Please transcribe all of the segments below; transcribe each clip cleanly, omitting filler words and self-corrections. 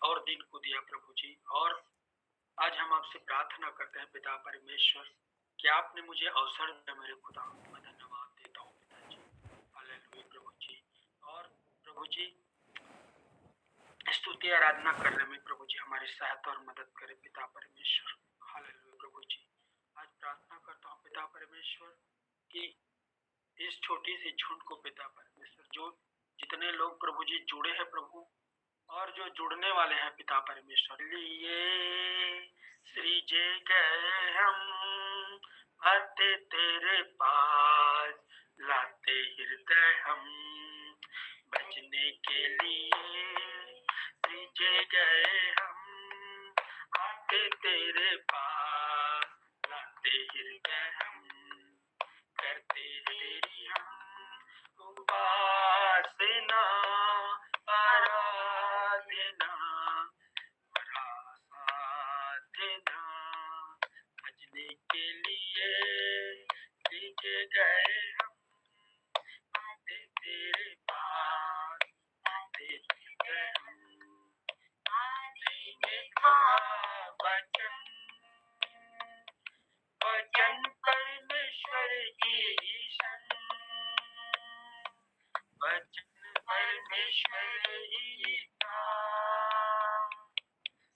और दिन को दिया प्रभु जी। और आज हम आपसे प्रार्थना करते हैं पिता परमेश्वर कि आपने मुझे अवसर दिया मेरे खुदा, मैं धन्यवाद देता हूँ पिताजी। हालेलुया प्रभु जी। और प्रभु जी स्तुति आराधना करने में प्रभु जी हमारी सहायता और मदद करे पिता परमेश्वर। हालेलुया प्रभु जी। आज प्रार्थना करता हूँ पिता परमेश्वर कि इस छोटी सी झुंड को पिता परमेश्वर, जो जितने लोग प्रभु जी जुड़े हैं प्रभु और जो जुड़ने वाले हैं पिता परमेश्वर, लिए सृजे गए हम आते तेरे पास, लाते हृदय हम बचने के लिए सृजे गए हम आते तेरे पास, लाते हृदय हम करते तेरी हम उपासना आराधना आराधना भजने के लिए सृजे गए हम आते तेरे पास, आते गए हम आदि में था वचन, वचन परमेश्वर की सन, वचन परमेश्वर ही था,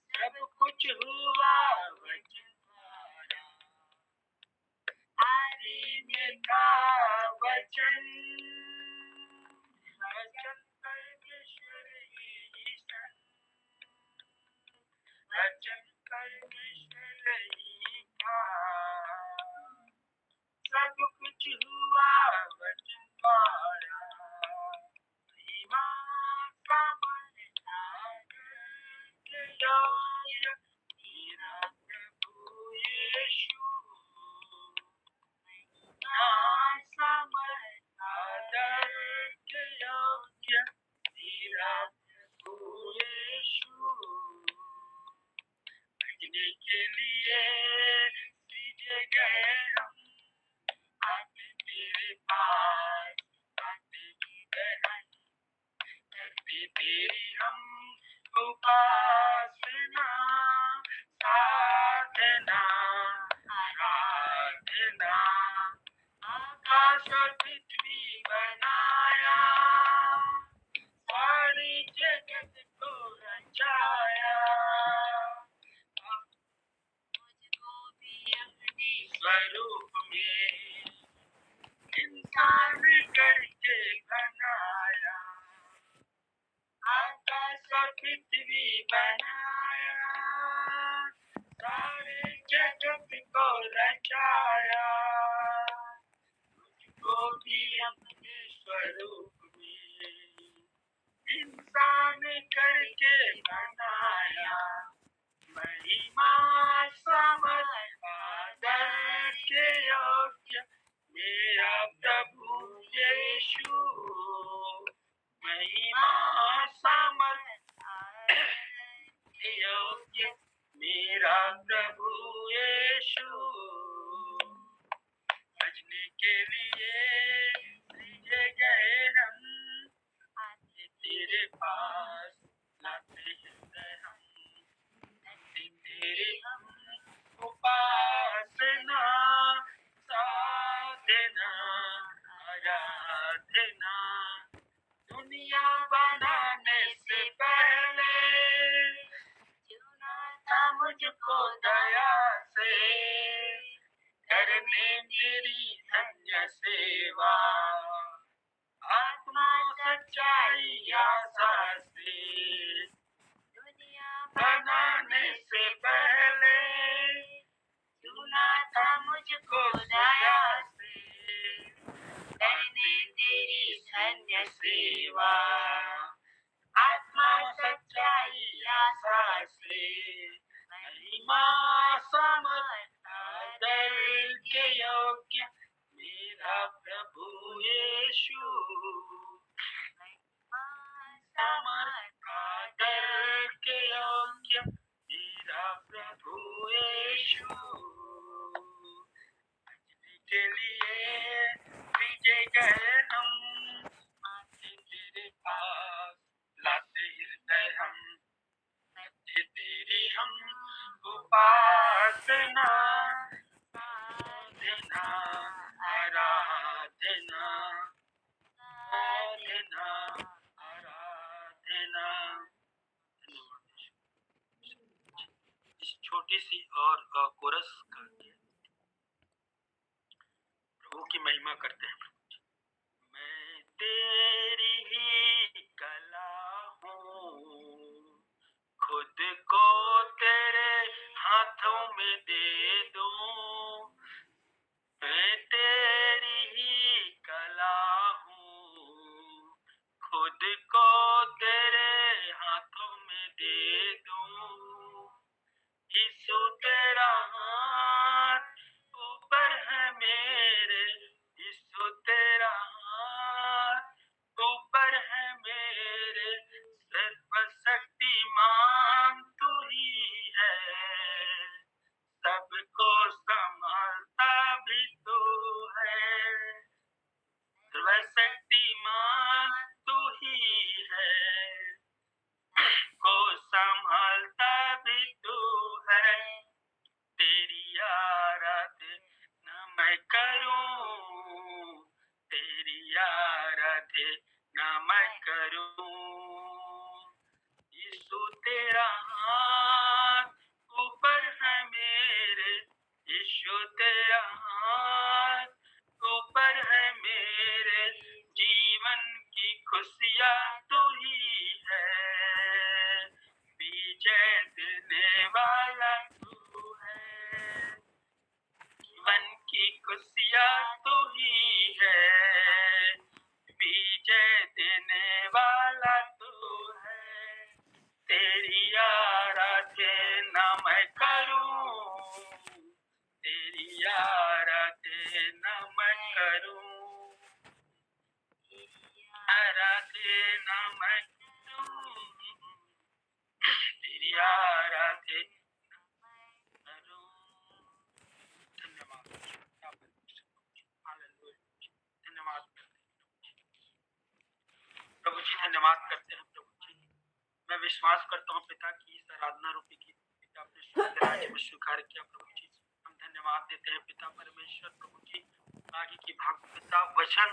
सब कुछ हुआ वचन द्वारा, आदि में था वचन, वचन परमेश्वर ही सन, वचन परमेश्वर ही था, सब कुछ हुआ वचन द्वारा, महिमा के योग्य मेरा प्रभु यीशु, महिमा आदर के योग्य मेरा प्रभु यीशु, भजने के लिए सृजे गए हम आते तेरे पास, आते गए हम करते तेरी हम उपासना साधना आराधना, आकाश और पृथ्वी बनाया, सारी जगत को रचाया, मुझको भी अपने स्वरूप में इंसान करके बनाया, आकाश और पृथ्वी बनाया, सारे जगत को रचाया, मुझको भी अपने स्वरूप में इंसान करके बनाया, महिमा समर्थ आदर के योग्य मेरा प्रभु यीशु, महिमा समर्थ योग्य मेरा प्रभु यीशु, भजने के लिए सृजे गए हम आते तेरे पास, लाते हृदय हम करते तेरे हम उपासना साधना आराधना, दुनिया बनाने से पहले चुना था मुझको दया से, करने मेरी धन्य सेवा, आत्मा सच्चाई आशा से, दुनिया बनाने से पहले चुना था मुझको दया से, करने तेरी धन्य सेवा, आत्मा सच्चाई आशा से, महिमा आराधना आराधना आराधना आराधना आराधना। इस छोटी सी और कोरस का प्रभु की महिमा करते हैं। मैं तेरी ही कला हूँ, खुद को तेरे हाथों में दे दूं। मैं तेरी ही कला हूँ, खुद को तेरे हाथों में दे दूं। यीशु तेरा हाथ ऊपर है मेरे, यीशु तेरा हाथ ऊपर है मेरे, सर्वशक्तिमान तू ही है, सबको संभालता भी तू है। सर्वशक्तिमान तू ही है, को संभालता भी तू है। तेरी आराधना मैं करूं, तेरी आराधना मैं करूं। यीशु तेरा हाथ ऊपर है मेरे, यीशु तेरा हाथ ऊपर है मेरे, जीवन की खुशियाँ तू ही है, विजय देने वाला तू है, जीवन की खुशियाँ तू ही है, विजय देने वाला तू है। तेरी आराधना मैं करूं, तेरी आराधना मैं करूं, आराधना मैं करूं, तेरी आराधना मैं करूं। धन्यवाद, धन्यवाद प्रभु जी, धन्यवाद करते हैं प्रभु जी। मैं विश्वास करता हूँ पिता की इस आराधना रूपी की पिता अपने शुद्ध राज्य में स्वीकार किया प्रभु जी। हम धन्यवाद देते हैं पिता परमेश्वर प्रभु जी। आगे की भाग पिता वचन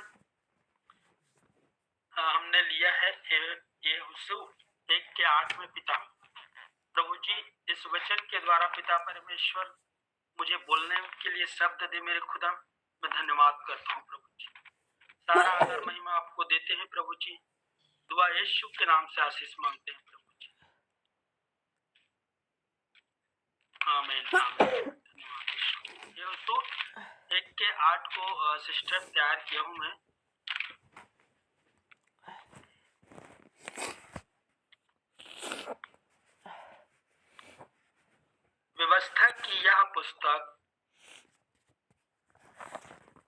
हमने लिया है ये 1:8 में पिता प्रभु जी। इस वचन के द्वारा पिता परमेश्वर मुझे बोलने के लिए शब्द दे मेरे खुदा। मैं धन्यवाद करता हूँ प्रभु जी। सारा आदर महिमा आपको देते हैं प्रभु जी। दुआ यीशु के नाम से आशीष मांगते हैं प्रभु जी, आमीन आमीन। धन्यवाद। ये 1:8 को सिस्टर तैयार किया हूँ मैं। व्यवस्था की यह पुस्तक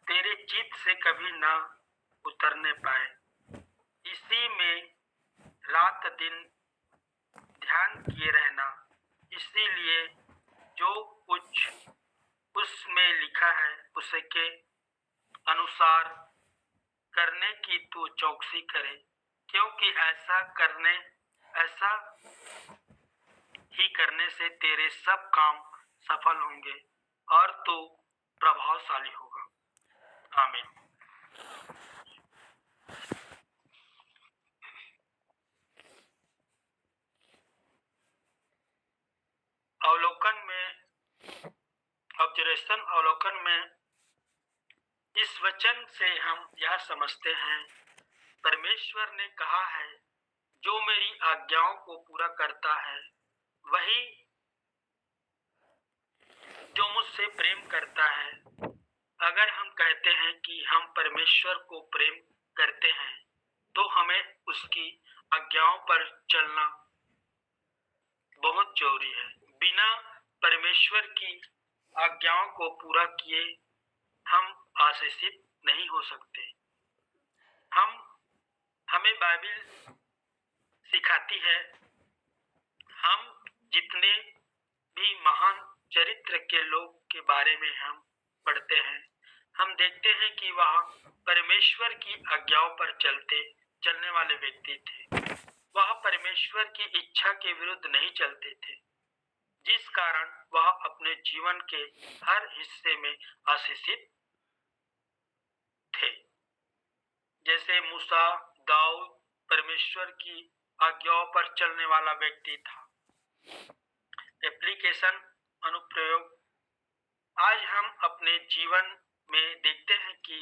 तेरे चित्त से कभी ना उतरने पाए, इसी में रात दिन ध्यान किए रहना। इसीलिए जो कुछ उसमें लिखा है उसे के अनुसार करने की तू चौकसी करे, क्योंकि ऐसा ही करने से तेरे सब काम सफल होंगे और तू प्रभावशाली होगा। आमीन। अवलोकन में इस वचन से हम यह समझते हैं, परमेश्वर ने कहा है जो मेरी आज्ञाओं को पूरा करता है वही जो मुझसे प्रेम करता है। अगर हम कहते हैं कि हम परमेश्वर को प्रेम करते हैं तो हमें उसकी आज्ञाओं पर चलना बहुत जरूरी है। बिना परमेश्वर की आज्ञाओं को पूरा किए हम आशीषित नहीं हो सकते। हमें बाइबल सिखाती है, हम जितने भी महान चरित्र के लोग के बारे में हम पढ़ते हैं, हम देखते हैं कि वह परमेश्वर की आज्ञाओं पर चलने वाले व्यक्ति थे। वह परमेश्वर की इच्छा के विरुद्ध नहीं चलते थे। जिस कारण वह अपने जीवन के हर हिस्से में आशीषित थे। जैसे मूसा, दाऊद परमेश्वर की आज्ञाओं पर चलने वाला व्यक्ति था। एप्लीकेशन अनुप्रयोग, आज हम अपने जीवन में देखते हैं कि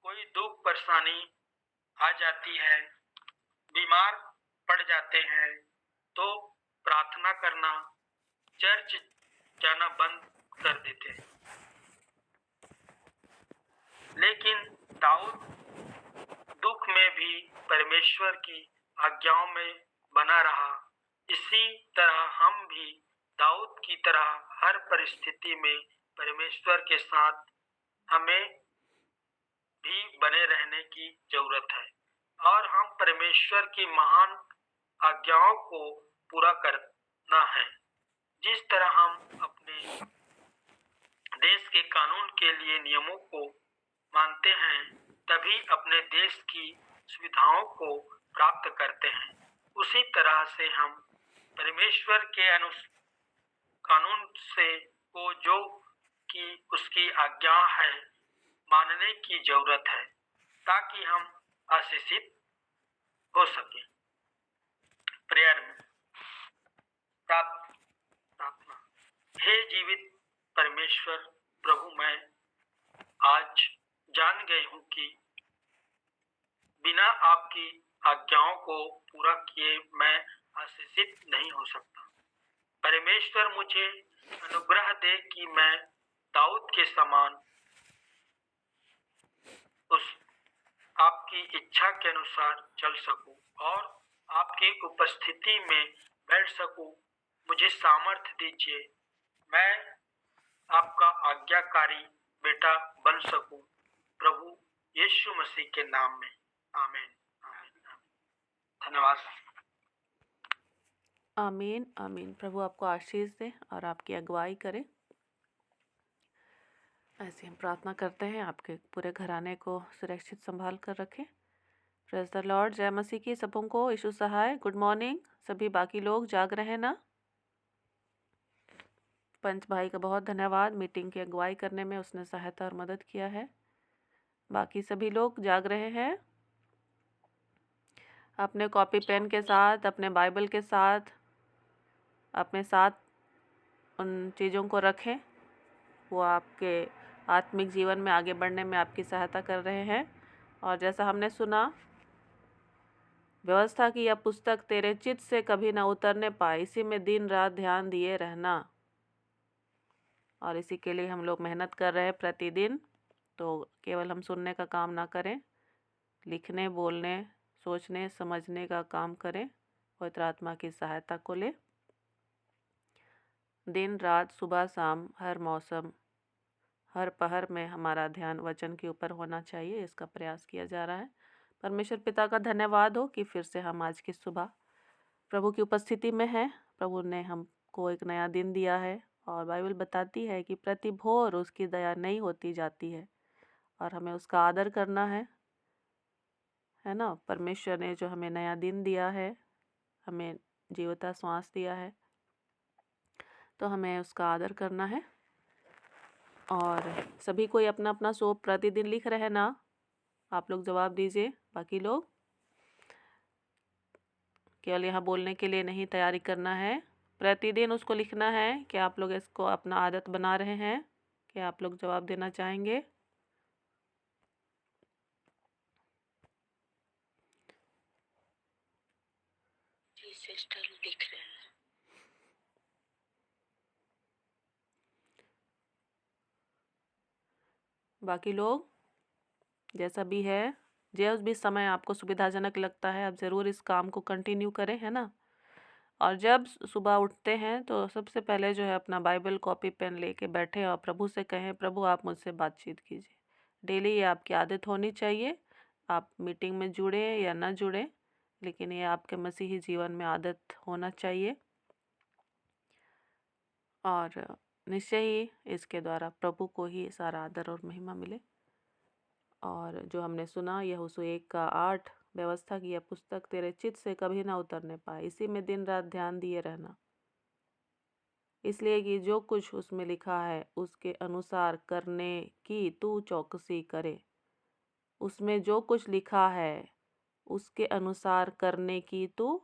कोई दुख परेशानी आ जाती है, बीमार पड़ जाते हैं, तो प्रार्थना करना, चर्च जाना बंद कर देते हैं। लेकिन दाऊद दुख में भी परमेश्वर की आज्ञाओं में बना रहा। इसी तरह हम भी दाऊद की तरह हर परिस्थिति में परमेश्वर के साथ हमें भी बने रहने की जरूरत है और हम परमेश्वर की महान आज्ञाओं को पूरा करना है। जिस तरह हम अपने देश के कानून के लिए नियमों को मानते हैं, तभी अपने देश की सुविधाओं को प्राप्त करते हैं। उसी तरह से हम परमेश्वर के कानून से को जो कि उसकी आज्ञा है मानने की जरूरत है, ताकि हम आशीषित हो सके। प्रेयर में प्रार्थना। हे जीवित परमेश्वर प्रभु, मैं आज जान गई हूँ कि बिना आपकी आज्ञाओं को पूरा किए मैं आशीषित नहीं हो सकता। परमेश्वर मुझे अनुग्रह दे कि मैं दाऊद के समान उस आपकी इच्छा के अनुसार चल सकूं और आपकी उपस्थिति में बैठ सकूं। मुझे सामर्थ्य दीजिए, मैं आपका आज्ञाकारी बेटा बन सकूं। प्रभु यीशु मसीह के नाम में, आमीन। धन्यवाद। आमीन आमीन। प्रभु आपको आशीष दे और आपकी अगुवाई करे। ऐसे हम प्रार्थना करते हैं, आपके पूरे घराने को सुरक्षित संभाल कर रखें। Praise the Lord. जय मसीह की सबों को। यीशु सहाय। गुड मॉर्निंग सभी बाकी लोग, जाग रहे हैं ना। पंच भाई का बहुत धन्यवाद, मीटिंग की अगुवाई करने में उसने सहायता और मदद किया है। बाकी सभी लोग जाग रहे हैं। अपने कॉपी पेन के साथ, अपने बाइबल के साथ, अपने साथ उन चीज़ों को रखें, वो आपके आत्मिक जीवन में आगे बढ़ने में आपकी सहायता कर रहे हैं। और जैसा हमने सुना, व्यवस्था की यह पुस्तक तेरे चित्त से कभी ना उतरने पाए, इसी में दिन रात ध्यान दिए रहना। और इसी के लिए हम लोग मेहनत कर रहे हैं प्रतिदिन। तो केवल हम सुनने का काम ना करें, लिखने, बोलने, सोचने, समझने का काम करें। पवित्र आत्मा की सहायता को ले। दिन रात, सुबह शाम, हर मौसम, हर पहर में हमारा ध्यान वचन के ऊपर होना चाहिए। इसका प्रयास किया जा रहा है। परमेश्वर पिता का धन्यवाद हो कि फिर से हम आज की सुबह प्रभु की उपस्थिति में हैं। प्रभु ने हमको एक नया दिन दिया है और बाइबल बताती है कि प्रति भोर उसकी दया नई होती जाती है और हमें उसका आदर करना है ना। परमेश्वर ने जो हमें नया दिन दिया है, हमें जीवता श्वास दिया है, तो हमें उसका आदर करना है। और सभी कोई अपना अपना सो प्रतिदिन लिख रहे हैं ना। आप लोग जवाब दीजिए। बाकी लोग केवल यहाँ बोलने के लिए नहीं, तैयारी करना है, प्रतिदिन उसको लिखना है। कि आप लोग इसको अपना आदत बना रहे हैं? क्या आप लोग जवाब देना चाहेंगे? जी सिस्टर, लिख रहे हैं। बाकी लोग जैसा भी है, जो भी समय आपको सुविधाजनक लगता है, आप ज़रूर इस काम को कंटिन्यू करें, है ना। और जब सुबह उठते हैं तो सबसे पहले जो है अपना बाइबल, कॉपी, पेन लेके बैठे और प्रभु से कहें, प्रभु आप मुझसे बातचीत कीजिए। डेली ये आपकी आदत होनी चाहिए। आप मीटिंग में जुड़े या ना जुड़े, लेकिन ये आपके मसीही जीवन में आदत होना चाहिए। और निश्चय ही इसके द्वारा प्रभु को ही सारा आदर और महिमा मिले। और जो हमने सुना, यहोशू 1:8, व्यवस्था की यह पुस्तक तेरे चित्त से कभी ना उतरने पाए, इसी में दिन रात ध्यान दिए रहना। इसलिए कि जो कुछ उसमें लिखा है उसके अनुसार करने की तू चौकसी करे। उसमें जो कुछ लिखा है उसके अनुसार करने की तू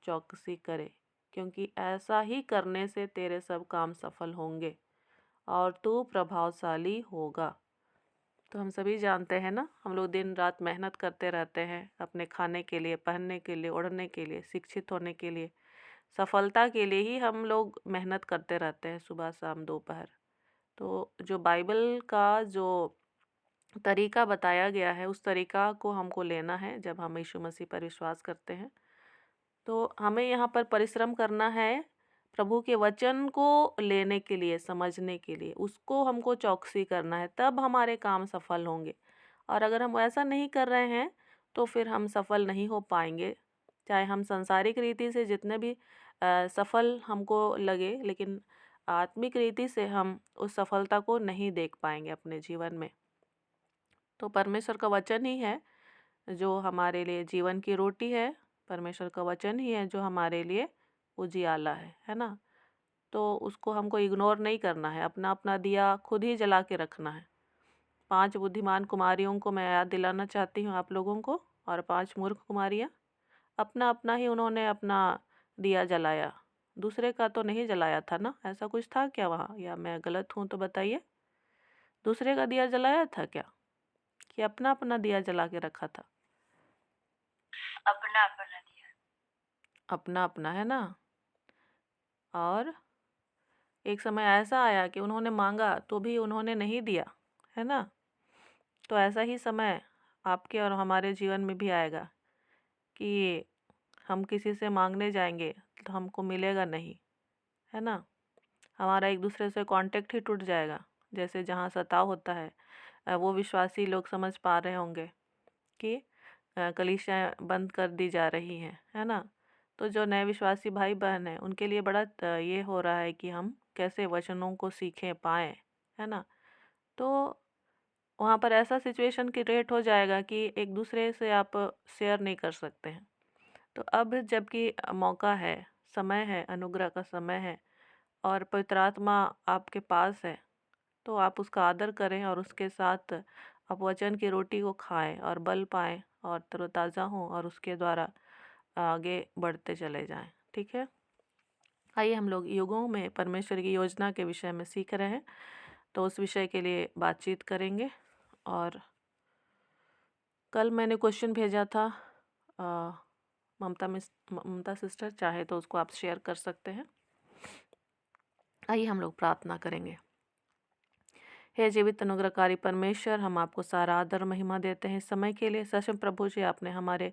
चौकसी करे, क्योंकि ऐसा ही करने से तेरे सब काम सफल होंगे और तू प्रभावशाली होगा। तो हम सभी जानते हैं ना, हम लोग दिन रात मेहनत करते रहते हैं अपने खाने के लिए, पहनने के लिए, ओढ़ने के लिए, शिक्षित होने के लिए, सफलता के लिए ही हम लोग मेहनत करते रहते हैं सुबह शाम दोपहर। तो जो बाइबल का जो तरीका बताया गया है उस तरीका को हमको लेना है जब हम यीशु मसीह पर विश्वास करते हैं। तो हमें यहाँ पर परिश्रम करना है प्रभु के वचन को लेने के लिए, समझने के लिए, उसको हमको चौकसी करना है, तब हमारे काम सफल होंगे। और अगर हम ऐसा नहीं कर रहे हैं तो फिर हम सफल नहीं हो पाएंगे, चाहे हम सांसारिक रीति से जितने भी सफल हमको लगे, लेकिन आत्मिक रीति से हम उस सफलता को नहीं देख पाएंगे अपने जीवन में। तो परमेश्वर का वचन ही है जो हमारे लिए जीवन की रोटी है, परमेश्वर का वचन ही है जो हमारे लिए उजियाला है ना। तो उसको हमको इग्नोर नहीं करना है, अपना अपना दिया खुद ही जला के रखना है। 5 बुद्धिमान कुमारियों को मैं याद दिलाना चाहती हूँ आप लोगों को, और 5 मूर्ख कुमारियाँ, अपना अपना ही उन्होंने अपना दिया जलाया, दूसरे का तो नहीं जलाया था ना। ऐसा कुछ था क्या वहाँ, या मैं गलत हूँ तो बताइए। दूसरे का दिया जलाया था क्या, कि अपना अपना दिया जला के रखा था? अपना अपना दिया। अपना अपना, है ना। और एक समय ऐसा आया कि उन्होंने मांगा तो भी उन्होंने नहीं दिया, है ना। तो ऐसा ही समय आपके और हमारे जीवन में भी आएगा कि हम किसी से मांगने जाएंगे तो हमको मिलेगा नहीं, है ना। हमारा एक दूसरे से कांटेक्ट ही टूट जाएगा। जैसे जहाँ सताव होता है, वो विश्वासी लोग समझ पा रहे होंगे कि कलीसियाँ बंद कर दी जा रही हैं, है ना। तो जो नए विश्वासी भाई बहन हैं उनके लिए बड़ा ये हो रहा है कि हम कैसे वचनों को सीखें पाएँ, है ना। तो वहाँ पर ऐसा सिचुएशन क्रिएट हो जाएगा कि एक दूसरे से आप शेयर नहीं कर सकते हैं। तो अब जबकि मौका है, समय है, अनुग्रह का समय है और पवित्र आत्मा आपके पास है, तो आप उसका आदर करें और उसके साथ आप वचन की रोटी को खाएं और बल पाएं और तरोताज़ा हों और उसके द्वारा आगे बढ़ते चले जाएं। ठीक है। आइए हम लोग युगों में परमेश्वर की योजना के विषय में सीख रहे हैं, तो उस विषय के लिए बातचीत करेंगे। और कल मैंने क्वेश्चन भेजा था, ममता सिस्टर चाहे तो उसको आप शेयर कर सकते हैं। आइए हम लोग प्रार्थना करेंगे। हे जीवित अनुग्रहकारी परमेश्वर, हम आपको सारा आदर महिमा देते हैं इस समय के लिए। सच में प्रभु जी, आपने हमारे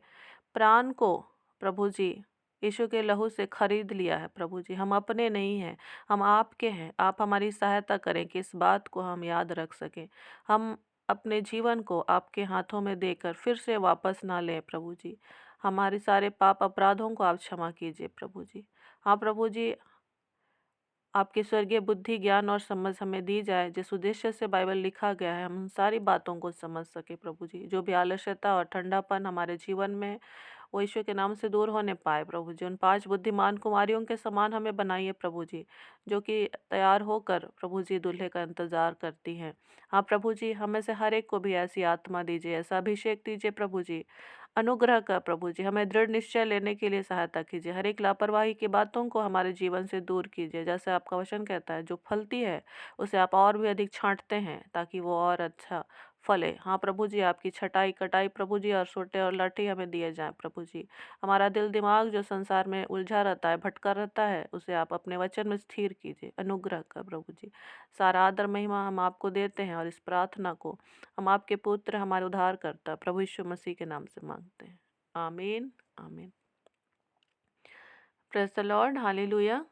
प्राण को प्रभु जी यीशु के लहू से खरीद लिया है। प्रभु जी, हम अपने नहीं हैं, हम आपके हैं। आप हमारी सहायता करें कि इस बात को हम याद रख सकें। हम अपने जीवन को आपके हाथों में देकर फिर से वापस ना लें प्रभु जी। हमारे सारे पाप अपराधों को आप क्षमा कीजिए प्रभु जी। हाँ प्रभु जी, आपकी स्वर्गीय बुद्धि, ज्ञान और समझ हमें दी जाए, जिस उद्देश्य से बाइबल लिखा गया है हम उन सारी बातों को समझ सके प्रभु जी। जो भी आलस्यता और ठंडापन हमारे जीवन में है, वो ईश्वर के नाम से दूर होने पाए प्रभु जी। उन 5 बुद्धिमान कुमारियों के समान हमें बनाइए प्रभु जी, जो कि तैयार होकर प्रभु जी दूल्हे का इंतजार करती हैं। हाँ प्रभु जी, हमें से हर एक को भी ऐसी आत्मा दीजिए, ऐसा अभिषेक दीजिए प्रभु जी, अनुग्रह का प्रभु जी। हमें दृढ़ निश्चय लेने के लिए सहायता कीजिए। हर एक लापरवाही की बातों को हमारे जीवन से दूर कीजिए। जैसे आपका वचन कहता है, जो फलती है उसे आप और भी अधिक छांटते हैं ताकि वो और अच्छा फले। हाँ प्रभु जी, आपकी छटाई कटाई प्रभु जी और सोटे और लाठी हमें दिए जाएं प्रभु जी। हमारा दिल दिमाग जो संसार में उलझा रहता है, भटका रहता है, उसे आप अपने वचन में स्थिर कीजिए। अनुग्रह का प्रभु जी, सारा आदर महिमा हम आपको देते हैं और इस प्रार्थना को हम आपके पुत्र, हमारे उद्धारकर्ता प्रभु यीशु मसीह के नाम से मांगते हैं। आमीन आमीन। Praise the Lord, hallelujah.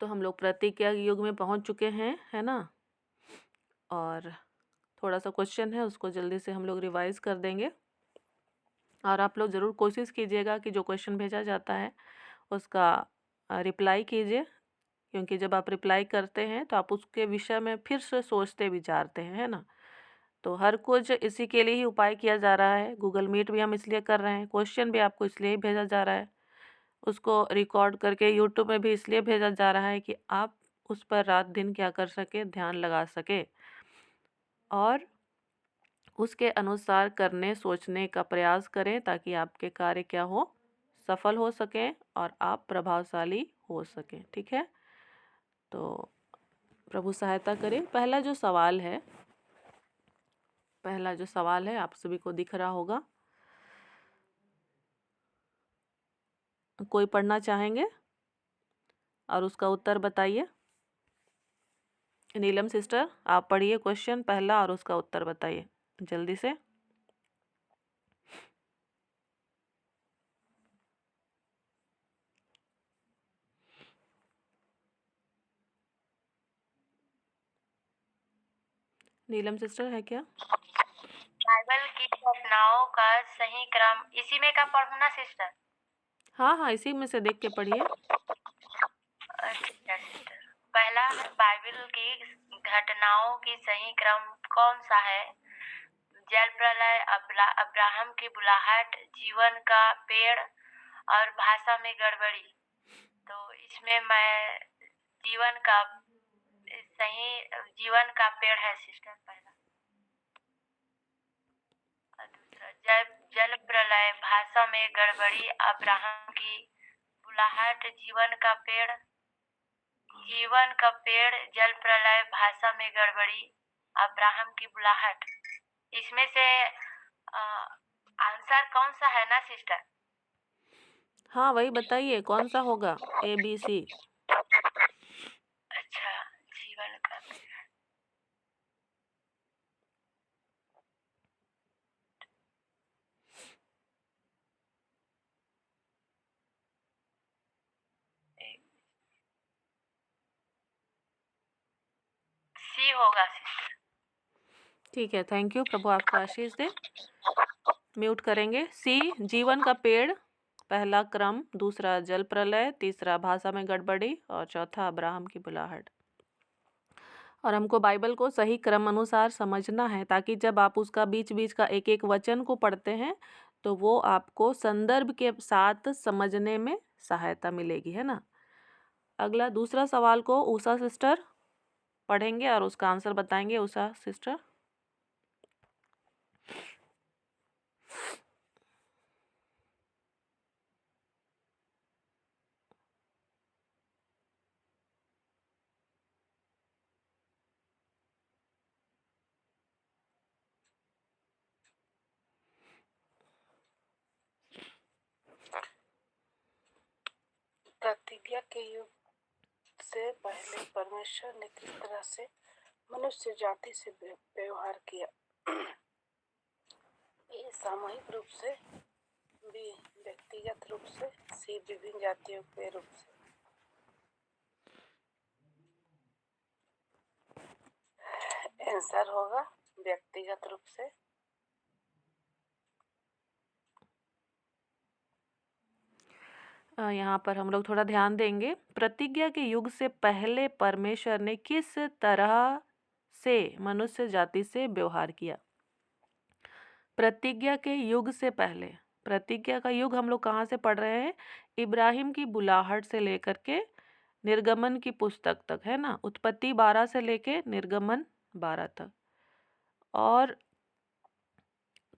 तो हम लोग प्रतिज्ञा के युग में पहुंच चुके हैं, है ना। और थोड़ा सा क्वेश्चन है, उसको जल्दी से हम लोग रिवाइज कर देंगे। और आप लोग ज़रूर कोशिश कीजिएगा कि जो क्वेश्चन भेजा जाता है उसका रिप्लाई कीजिए, क्योंकि जब आप रिप्लाई करते हैं तो आप उसके विषय में फिर से सोचते विचारते हैं, है ना। तो हर कुछ इसी के लिए ही उपाय किया जा रहा है। गूगल मीट भी हम इसलिए कर रहे हैं, क्वेश्चन भी आपको इसलिए ही भेजा जा रहा है। उसको रिकॉर्ड करके यूट्यूब में भी इसलिए भेजा जा रहा है कि आप उस पर रात दिन क्या कर सके, ध्यान लगा सके और उसके अनुसार करने सोचने का प्रयास करें ताकि आपके कार्य क्या हो, सफल हो सकें और आप प्रभावशाली हो सकें। ठीक है, तो प्रभु सहायता करें। पहला जो सवाल है आप सभी को दिख रहा होगा। कोई पढ़ना चाहेंगे और उसका उत्तर बताइए। नीलम सिस्टर, आप पढ़िए क्वेश्चन पहला और उसका उत्तर बताइए जल्दी से। नीलम सिस्टर है क्या? बाइबल की घटनाओं का सही क्रम इसी में का पढ़ना सिस्टर? हाँ, इसी में से देख के पढ़िए। अच्छा सिस्टर, पहला है बाइबल की घटनाओं की सही क्रम कौन सा है? जल प्रलय, अब्राहम की बुलाहट, जीवन का पेड़ और भाषा में गड़बड़ी। तो इसमें मैं जीवन का पेड़ है सिस्टर पहला। और दूसरा जल प्रलय, भाषा में गड़बड़ी, अब्राहम की बुलाहट, जीवन का पेड़, जल प्रलय, भाषा में गड़बड़ी, अब्राहम की बुलाहट। इसमें से आंसर कौन सा है ना सिस्टर? हाँ, वही बताइए कौन सा होगा, ABC। अच्छा, जीवन का पेड़। सी होगा सिस्टर। ठीक है, थैंक यू, प्रभु आपको आशीष दे। म्यूट करेंगे। सी जीवन का पेड़, पहला क्रम, दूसरा जल प्रलय, तीसरा भाषा में गड़बड़ी और चौथा अब्राहम की बुलाहट। और हमको बाइबल को सही क्रम अनुसार समझना है ताकि जब आप उसका बीच बीच का एक एक वचन को पढ़ते हैं तो वो आपको संदर्भ के साथ समझने में सहायता मिलेगी, है ना। अगला दूसरा सवाल को उषा सिस्टर पढ़ेंगे और उसका आंसर बताएंगे। उषा सिस्टर। प्रतिज्ञा के युग से पहले परमेश्वर ने किस तरह से मनुष्य जाति से व्यवहार किया? ये सामूहिक रूप से, बी व्यक्तिगत रूप से, सी विभिन्न जातियों के रूप से। आंसर होगा व्यक्तिगत रूप से। यहाँ पर हम लोग थोड़ा ध्यान देंगे। प्रतिज्ञा के युग से पहले परमेश्वर ने किस तरह से मनुष्य जाति से व्यवहार किया? प्रतिज्ञा के युग से पहले, प्रतिज्ञा का युग हम लोग कहाँ से पढ़ रहे हैं? इब्राहिम की बुलाहट से लेकर के निर्गमन की पुस्तक तक, है ना। उत्पत्ति 12 से लेके निर्गमन 12 तक। और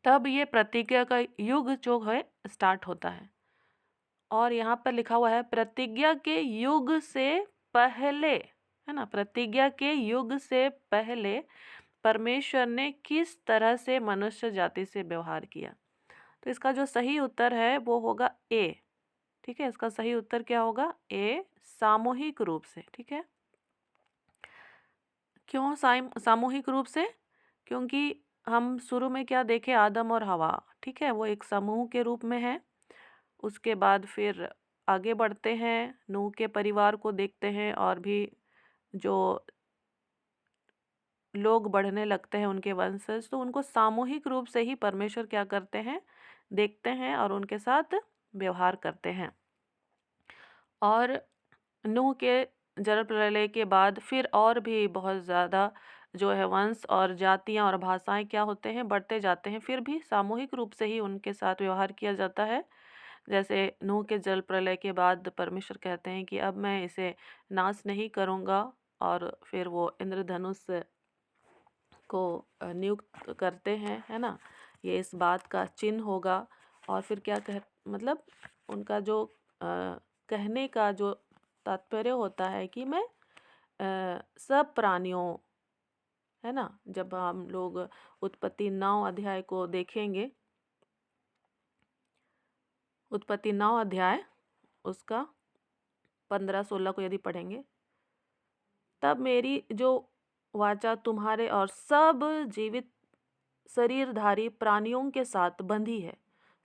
तब ये प्रतिज्ञा का युग जो है स्टार्ट होता है। और यहाँ पर लिखा हुआ है प्रतिज्ञा के युग से पहले, है ना। प्रतिज्ञा के युग से पहले परमेश्वर ने किस तरह से मनुष्य जाति से व्यवहार किया? तो इसका जो सही उत्तर है वो होगा ए। ठीक है, इसका सही उत्तर क्या होगा? ए, सामूहिक रूप से। ठीक है, क्यों सामूहिक रूप से? क्योंकि हम शुरू में क्या देखे, आदम और हवा, ठीक है, वो एक समूह के रूप में है। उसके बाद फिर आगे बढ़ते हैं, नूह के परिवार को देखते हैं और भी जो लोग बढ़ने लगते हैं उनके वंशज, तो उनको सामूहिक रूप से ही परमेश्वर क्या करते हैं, देखते हैं और उनके साथ व्यवहार करते हैं। और नूह के जल प्रलय के बाद फिर और भी बहुत ज़्यादा जो है वंश और जातियां और भाषाएं क्या होते हैं, बढ़ते जाते हैं। फिर भी सामूहिक रूप से ही उनके साथ व्यवहार किया जाता है। जैसे नूह के जल प्रलय के बाद परमेश्वर कहते हैं कि अब मैं इसे नाश नहीं करूँगा, और फिर वो इंद्रधनुष को नियुक्त करते हैं, है ना। ये इस बात का चिन्ह होगा। और फिर क्या कह मतलब उनका जो कहने का जो तात्पर्य होता है कि मैं सब प्राणियों, है ना। जब हम लोग उत्पत्ति 9 अध्याय को देखेंगे, उत्पत्ति 9 अध्याय उसका 15-16 को यदि पढ़ेंगे, तब मेरी जो वाचा तुम्हारे और सब जीवित शरीरधारी प्राणियों के साथ बंधी है,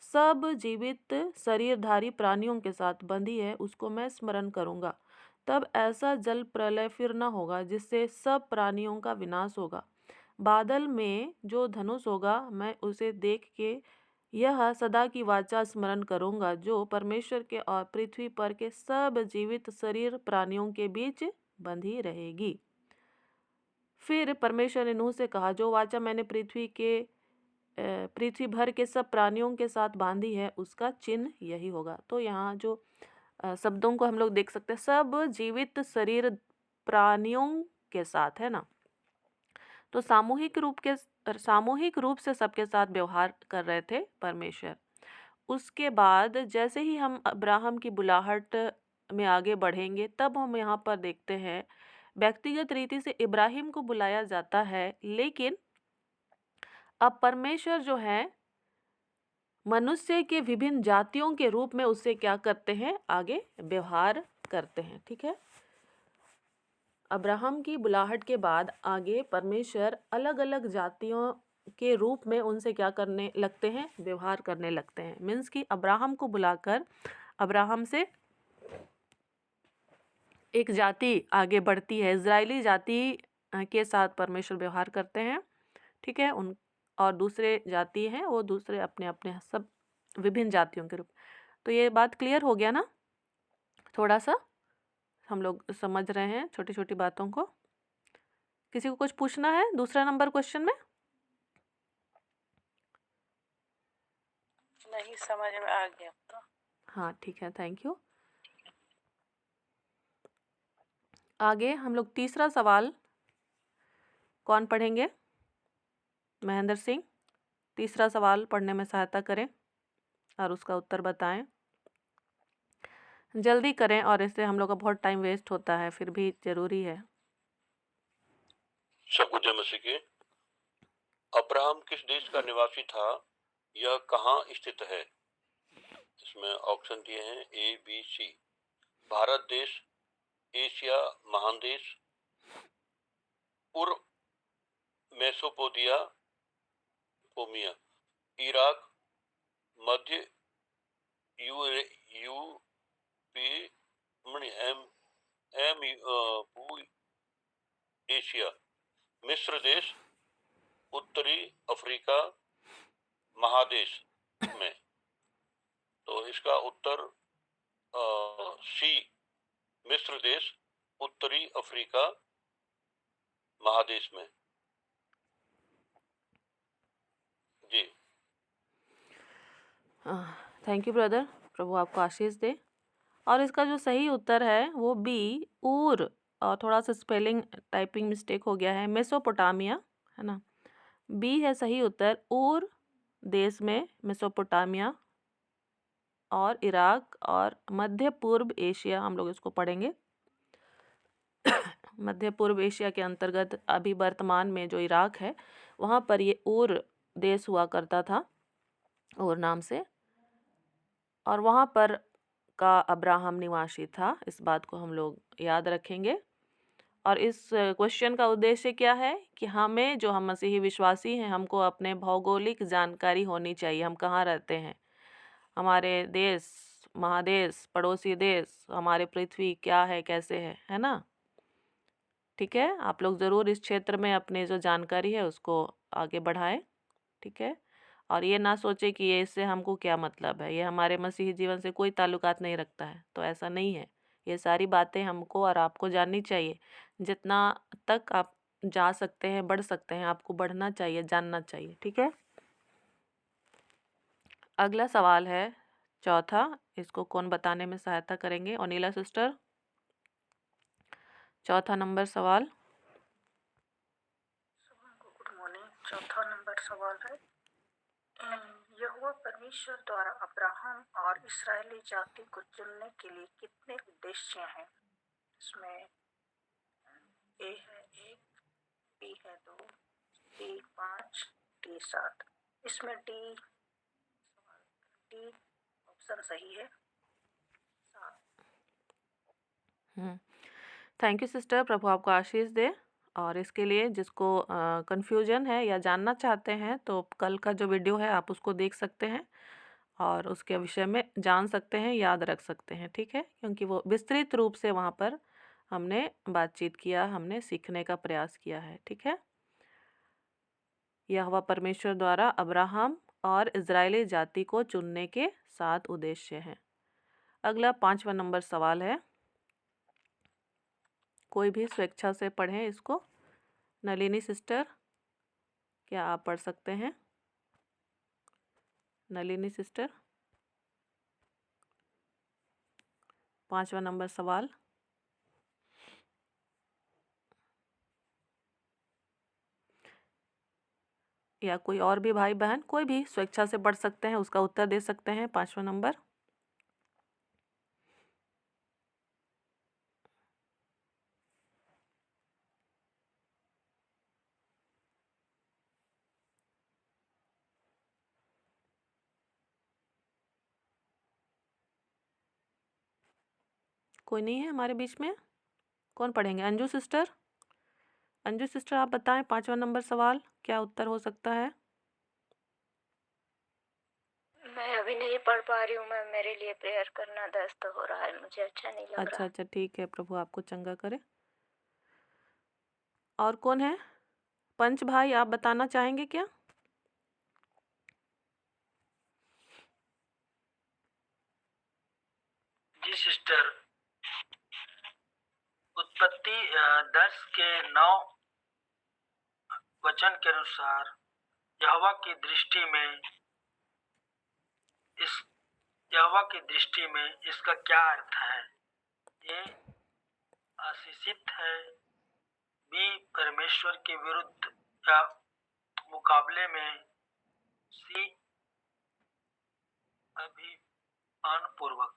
सब जीवित शरीरधारी प्राणियों के साथ बंधी है, उसको मैं स्मरण करूँगा। तब ऐसा जल प्रलय फिर न होगा जिससे सब प्राणियों का विनाश होगा। बादल में जो धनुष होगा, मैं उसे देख के यह सदा की वाचा स्मरण करूँगा जो परमेश्वर के और पृथ्वी पर के सब जीवित शरीर प्राणियों के बीच बंधी रहेगी। फिर परमेश्वर ने नूह से कहा, जो वाचा मैंने पृथ्वी भर के सब प्राणियों के साथ बांधी है, उसका चिन्ह यही होगा। तो यहाँ जो शब्दों को हम लोग देख सकते हैं, सब जीवित शरीर प्राणियों के साथ, है ना। तो सामूहिक रूप से सबके साथ व्यवहार कर रहे थे परमेश्वर। उसके बाद जैसे ही हम अब्राहम की बुलाहट में आगे बढ़ेंगे, तब हम यहाँ पर देखते हैं व्यक्तिगत रीति से इब्राहिम को बुलाया जाता है, लेकिन अब परमेश्वर जो है मनुष्य के विभिन्न जातियों के रूप में उससे क्या करते हैं, आगे व्यवहार करते हैं। ठीक है, अब्राहम की बुलाहट के बाद आगे परमेश्वर अलग अलग जातियों के रूप में उनसे क्या करने लगते हैं, व्यवहार करने लगते हैं। मीन्स कि अब्राहम को बुलाकर अब्राहम से एक जाति आगे बढ़ती है, इजरायली जाति के साथ परमेश्वर व्यवहार करते हैं। ठीक है, उन और दूसरे जाति हैं वो दूसरे अपने अपने सब विभिन्न जातियों के रूप। तो ये बात क्लियर हो गया ना, थोड़ा सा हम लोग समझ रहे हैं छोटी छोटी बातों को। किसी को कुछ पूछना है दूसरा नंबर क्वेश्चन में? नहीं, समझ में आ गया तो। हाँ ठीक है, थैंक यू। आगे हम लोग तीसरा सवाल कौन पढ़ेंगे? महेंद्र सिंह, तीसरा सवाल पढ़ने में सहायता करें और उसका उत्तर बताएं। जल्दी करें, और इससे हम लोग का बहुत टाइम वेस्ट होता है, फिर भी जरूरी है। सबको जय मसीह की। अब्राहम किस देश का निवासी था? यह कहाँ स्थित है? इसमें ऑप्शन दिए हैं ए बी सी। भारत देश, एशिया महादेश, पूर्व मेसोपोटामिया, इराक, मध्य यूपी, एशिया, मिस्र देश, उत्तरी अफ्रीका महादेश में। तो इसका उत्तर सी, मिस्र देश, उत्तरी अफ्रीका महादेश में। जी थैंक यू ब्रदर, प्रभु आपको आशीष दे। और इसका जो सही उत्तर है वो बी, ऊर, और थोड़ा सा स्पेलिंग टाइपिंग मिस्टेक हो गया है, मेसोपोटामिया, है ना। बी है सही उत्तर, ऊर देश में मेसोपोटामिया और इराक और मध्य पूर्व एशिया, हम लोग इसको पढ़ेंगे। मध्य पूर्व एशिया के अंतर्गत अभी वर्तमान में जो इराक है, वहाँ पर ये ऊर देश हुआ करता था, ऊर नाम से, और वहाँ पर का अब्राहम निवासी था। इस बात को हम लोग याद रखेंगे। और इस क्वेश्चन का उद्देश्य क्या है कि हमें, जो हम मसीही विश्वासी हैं, हमको अपने भौगोलिक जानकारी होनी चाहिए, हम कहाँ रहते हैं, हमारे देश, महादेश, पड़ोसी देश, हमारे पृथ्वी क्या है, कैसे है ना। ठीक है, आप लोग ज़रूर इस क्षेत्र में अपने जो जानकारी है उसको आगे बढ़ाएं। ठीक है, और ये ना सोचे कि ये इससे हमको क्या मतलब है, ये हमारे मसीही जीवन से कोई ताल्लुकात नहीं रखता है, तो ऐसा नहीं है। ये सारी बातें हमको और आपको जाननी चाहिए। जितना तक आप जा सकते हैं, बढ़ सकते हैं, आपको बढ़ना चाहिए, जानना चाहिए। ठीक है, अगला सवाल है चौथा, इसको कौन बताने में सहायता करेंगे? ओनीला सिस्टर, चौथा नंबर सवाल। Good morning. चौथा नंबर सवाल है, यहोवा परमेश्वर द्वारा अब्राहम और इस्राएली जाति को चुनने के लिए कितने उद्देश्य हैं? इसमें ए है 1, बी है 2, सी 5, डी 7। इसमें डी ऑप्शन सही है, 7। थैंक यू सिस्टर, प्रभु आपको आशीष दे। और इसके लिए जिसको कन्फ्यूजन है या जानना चाहते हैं तो कल का जो वीडियो है आप उसको देख सकते हैं और उसके विषय में जान सकते हैं, याद रख सकते हैं, ठीक है? क्योंकि वो विस्तृत रूप से वहाँ पर हमने बातचीत किया, हमने सीखने का प्रयास किया है, ठीक है? यहोवा परमेश्वर द्वारा अब्राहम और इज़राइली जाति को चुनने के 7 उद्देश्य हैं। अगला 5वां नंबर सवाल है, कोई भी स्वेच्छा से पढ़ें इसको। नलिनी सिस्टर, क्या आप पढ़ सकते हैं? नलिनी सिस्टर, 5वां नंबर सवाल। या कोई और भी भाई बहन, कोई भी स्वेच्छा से पढ़ सकते हैं, उसका उत्तर दे सकते हैं। 5वां नंबर। कोई नहीं है हमारे बीच में? कौन पढ़ेंगे? अंजू सिस्टर, अंजू सिस्टर आप बताएं 5वां नंबर सवाल क्या उत्तर हो सकता है? मैं अभी नहीं पढ़ पा रही हूँ मैम, मेरे लिए प्रेयर करना दस्त हो रहा है, मुझे अच्छा नहीं लग अच्छा रहा। अच्छा, ठीक है, प्रभु आपको चंगा करे। और कौन है? पंच भाई, आप बताना चाहेंगे क्या? जी सिस्टर, उत्पत्ति 10 के 9 वचन के अनुसार यहोवा की दृष्टि में इसका क्या अर्थ है? ए आशीषित है, बी परमेश्वर के विरुद्ध या मुकाबले में, सी अभिमानपूर्वक।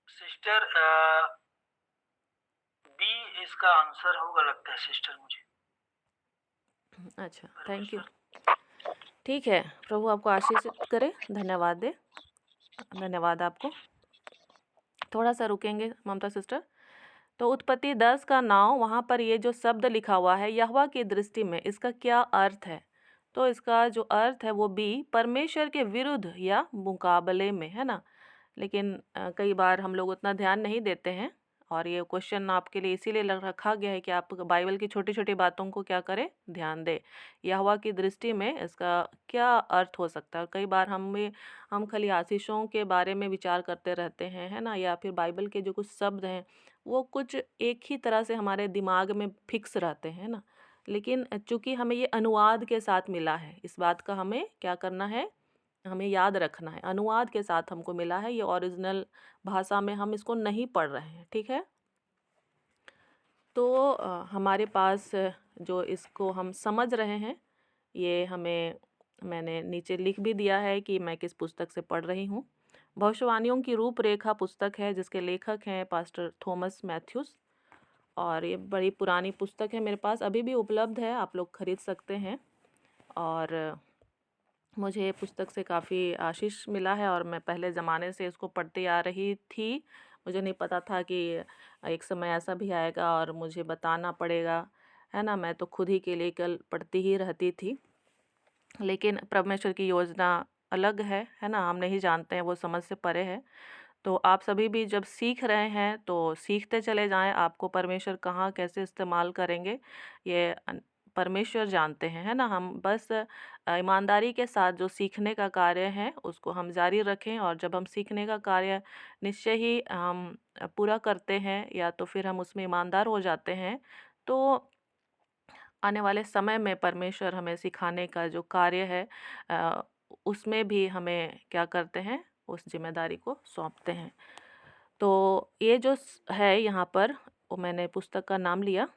सिस्टर, बी इसका आंसर होगा लगता है सिस्टर मुझे। अच्छा, थैंक यू, ठीक है, प्रभु आपको आशीषित करे, धन्यवाद दे। धन्यवाद आपको। थोड़ा सा रुकेंगे ममता सिस्टर। तो उत्पत्ति 10 का 9, वहाँ पर ये जो शब्द लिखा हुआ है यहोवा की दृष्टि में, इसका क्या अर्थ है? तो इसका जो अर्थ है वो बी परमेश्वर के विरुद्ध या मुकाबले में, है ना? लेकिन कई बार हम लोग उतना ध्यान नहीं देते हैं और ये क्वेश्चन आपके लिए इसीलिए रखा गया है कि आप बाइबल की छोटी छोटी बातों को क्या करें, ध्यान दें। यहोवा की दृष्टि में इसका क्या अर्थ हो सकता है? और कई बार हम खाली आशीषों के बारे में विचार करते रहते हैं, है ना? या फिर बाइबल के जो कुछ शब्द हैं वो कुछ एक ही तरह से हमारे दिमाग में फिक्स रहते हैं ना। लेकिन चूंकि हमें ये अनुवाद के साथ मिला है, इस बात का हमें क्या करना है, हमें याद रखना है। अनुवाद के साथ हमको मिला है, ये ओरिजिनल भाषा में हम इसको नहीं पढ़ रहे हैं, ठीक है? तो हमारे पास जो इसको हम समझ रहे हैं, ये मैंने नीचे लिख भी दिया है कि मैं किस पुस्तक से पढ़ रही हूँ। भविष्यवाणियों की रूपरेखा पुस्तक है जिसके लेखक हैं पास्टर थॉमस मैथ्यूस, और ये बड़ी पुरानी पुस्तक है, मेरे पास अभी भी उपलब्ध है, आप लोग खरीद सकते हैं। और मुझे ये पुस्तक से काफ़ी आशीष मिला है और मैं पहले ज़माने से इसको पढ़ती आ रही थी। मुझे नहीं पता था कि एक समय ऐसा भी आएगा और मुझे बताना पड़ेगा, है ना? मैं तो खुद ही के लिए कल पढ़ती ही रहती थी। लेकिन परमेश्वर की योजना अलग है ना? हम नहीं जानते हैं, वो समझ से परे है। तो आप सभी भी जब सीख रहे हैं तो सीखते चले जाएं, आपको परमेश्वर कहाँ कैसे इस्तेमाल करेंगे ये परमेश्वर जानते हैं, है ना? हम बस ईमानदारी के साथ जो सीखने का कार्य है उसको हम जारी रखें, और जब हम सीखने का कार्य निश्चय ही हम पूरा करते हैं या तो फिर हम उसमें ईमानदार हो जाते हैं, तो आने वाले समय में परमेश्वर हमें सिखाने का जो कार्य है उसमें भी हमें क्या करते हैं, उस ज़िम्मेदारी को सौंपते हैं। तो ये जो है यहाँ पर, वो मैंने पुस्तक का नाम लिया,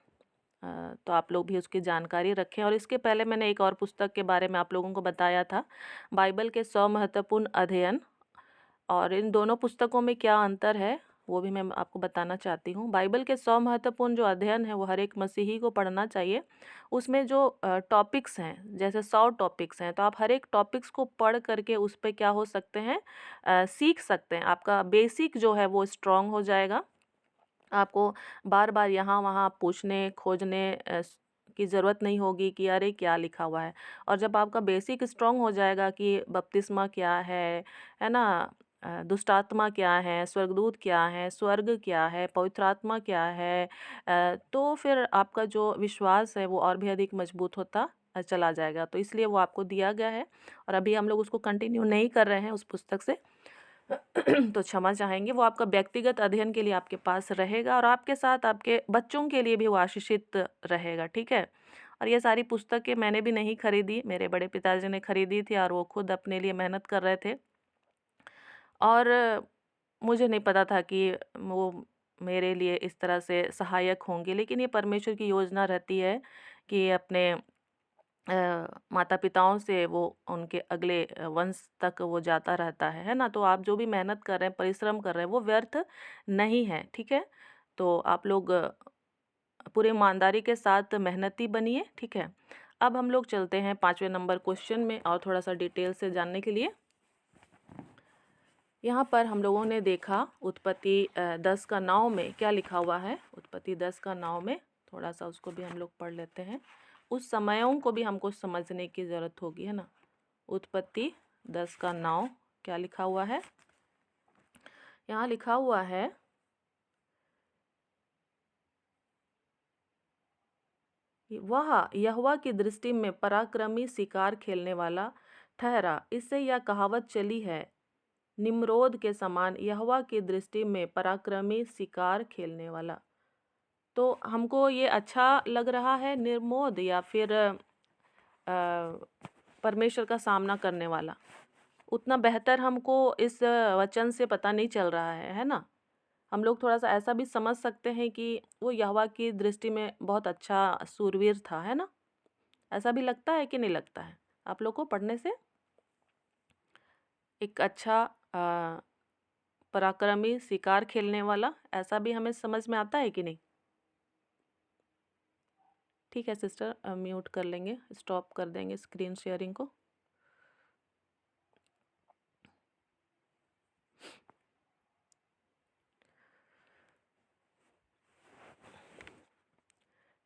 तो आप लोग भी उसकी जानकारी रखें। और इसके पहले मैंने एक और पुस्तक के बारे में आप लोगों को बताया था, बाइबल के 100 महत्वपूर्ण अध्ययन। और इन दोनों पुस्तकों में क्या अंतर है वो भी मैं आपको बताना चाहती हूँ। बाइबल के 100 महत्वपूर्ण जो अध्ययन है वो हर एक मसीही को पढ़ना चाहिए। उसमें जो टॉपिक्स हैं, जैसे 100 टॉपिक्स हैं, तो आप हर एक टॉपिक्स को पढ़ करके उस पे क्या हो सकते हैं, सीख सकते हैं। आपका बेसिक जो है वो स्ट्रांग हो जाएगा। आपको बार बार यहाँ वहाँ पूछने खोजने की ज़रूरत नहीं होगी कि अरे क्या लिखा हुआ है। और जब आपका बेसिक स्ट्रांग हो जाएगा कि बपतिस्मा क्या है ना, दुष्टात्मा क्या है, स्वर्गदूत क्या है, स्वर्ग क्या है, पवित्र आत्मा क्या है, तो फिर आपका जो विश्वास है वो और भी अधिक मजबूत होता चला जाएगा। तो इसलिए वो आपको दिया गया है, और अभी हम लोग उसको कंटिन्यू नहीं कर रहे हैं उस पुस्तक से, तो क्षमा चाहेंगे। वो आपका व्यक्तिगत अध्ययन के लिए आपके पास रहेगा, और आपके साथ आपके बच्चों के लिए भी वो आशीषित रहेगा, ठीक है। और ये सारी पुस्तकें मैंने भी नहीं खरीदी, मेरे बड़े पिताजी ने खरीदी थी, और वो खुद अपने लिए मेहनत कर रहे थे। और मुझे नहीं पता था कि वो मेरे लिए इस तरह से सहायक होंगे, लेकिन ये परमेश्वर की योजना रहती है कि अपने माता पिताओं से वो उनके अगले वंश तक वो जाता रहता है ना। तो आप जो भी मेहनत कर रहे हैं, परिश्रम कर रहे हैं, वो व्यर्थ नहीं है, ठीक है। तो आप लोग पूरी ईमानदारी के साथ मेहनती बनिए, ठीक है। अब हम लोग चलते हैं 5वें नंबर क्वेश्चन में, और थोड़ा सा डिटेल से जानने के लिए। यहाँ पर हम लोगों ने देखा उत्पत्ति 10 का 9 में क्या लिखा हुआ है। उत्पत्ति 10 का 9 में थोड़ा सा उसको भी हम लोग पढ़ लेते हैं, उस समयों को भी हमको समझने की ज़रूरत होगी, है ना। उत्पत्ति 10 का 9 क्या लिखा हुआ है, यहाँ लिखा हुआ है, वह यहोवा की दृष्टि में पराक्रमी शिकार खेलने वाला ठहरा। इससे यह कहावत चली है, निम्रोद के समान यहोवा की दृष्टि में पराक्रमी शिकार खेलने वाला। तो हमको ये अच्छा लग रहा है निर्मोद, या फिर परमेश्वर का सामना करने वाला, उतना बेहतर हमको इस वचन से पता नहीं चल रहा है ना। हम लोग थोड़ा सा ऐसा भी समझ सकते हैं कि वो यहोवा की दृष्टि में बहुत अच्छा सूरवीर था, है ना। ऐसा भी लगता है कि नहीं लगता है आप लोग को पढ़ने से? एक अच्छा पराक्रमी शिकार खेलने वाला, ऐसा भी हमें समझ में आता है कि नहीं? ठीक है सिस्टर, म्यूट कर लेंगे, स्टॉप कर देंगे स्क्रीन शेयरिंग को।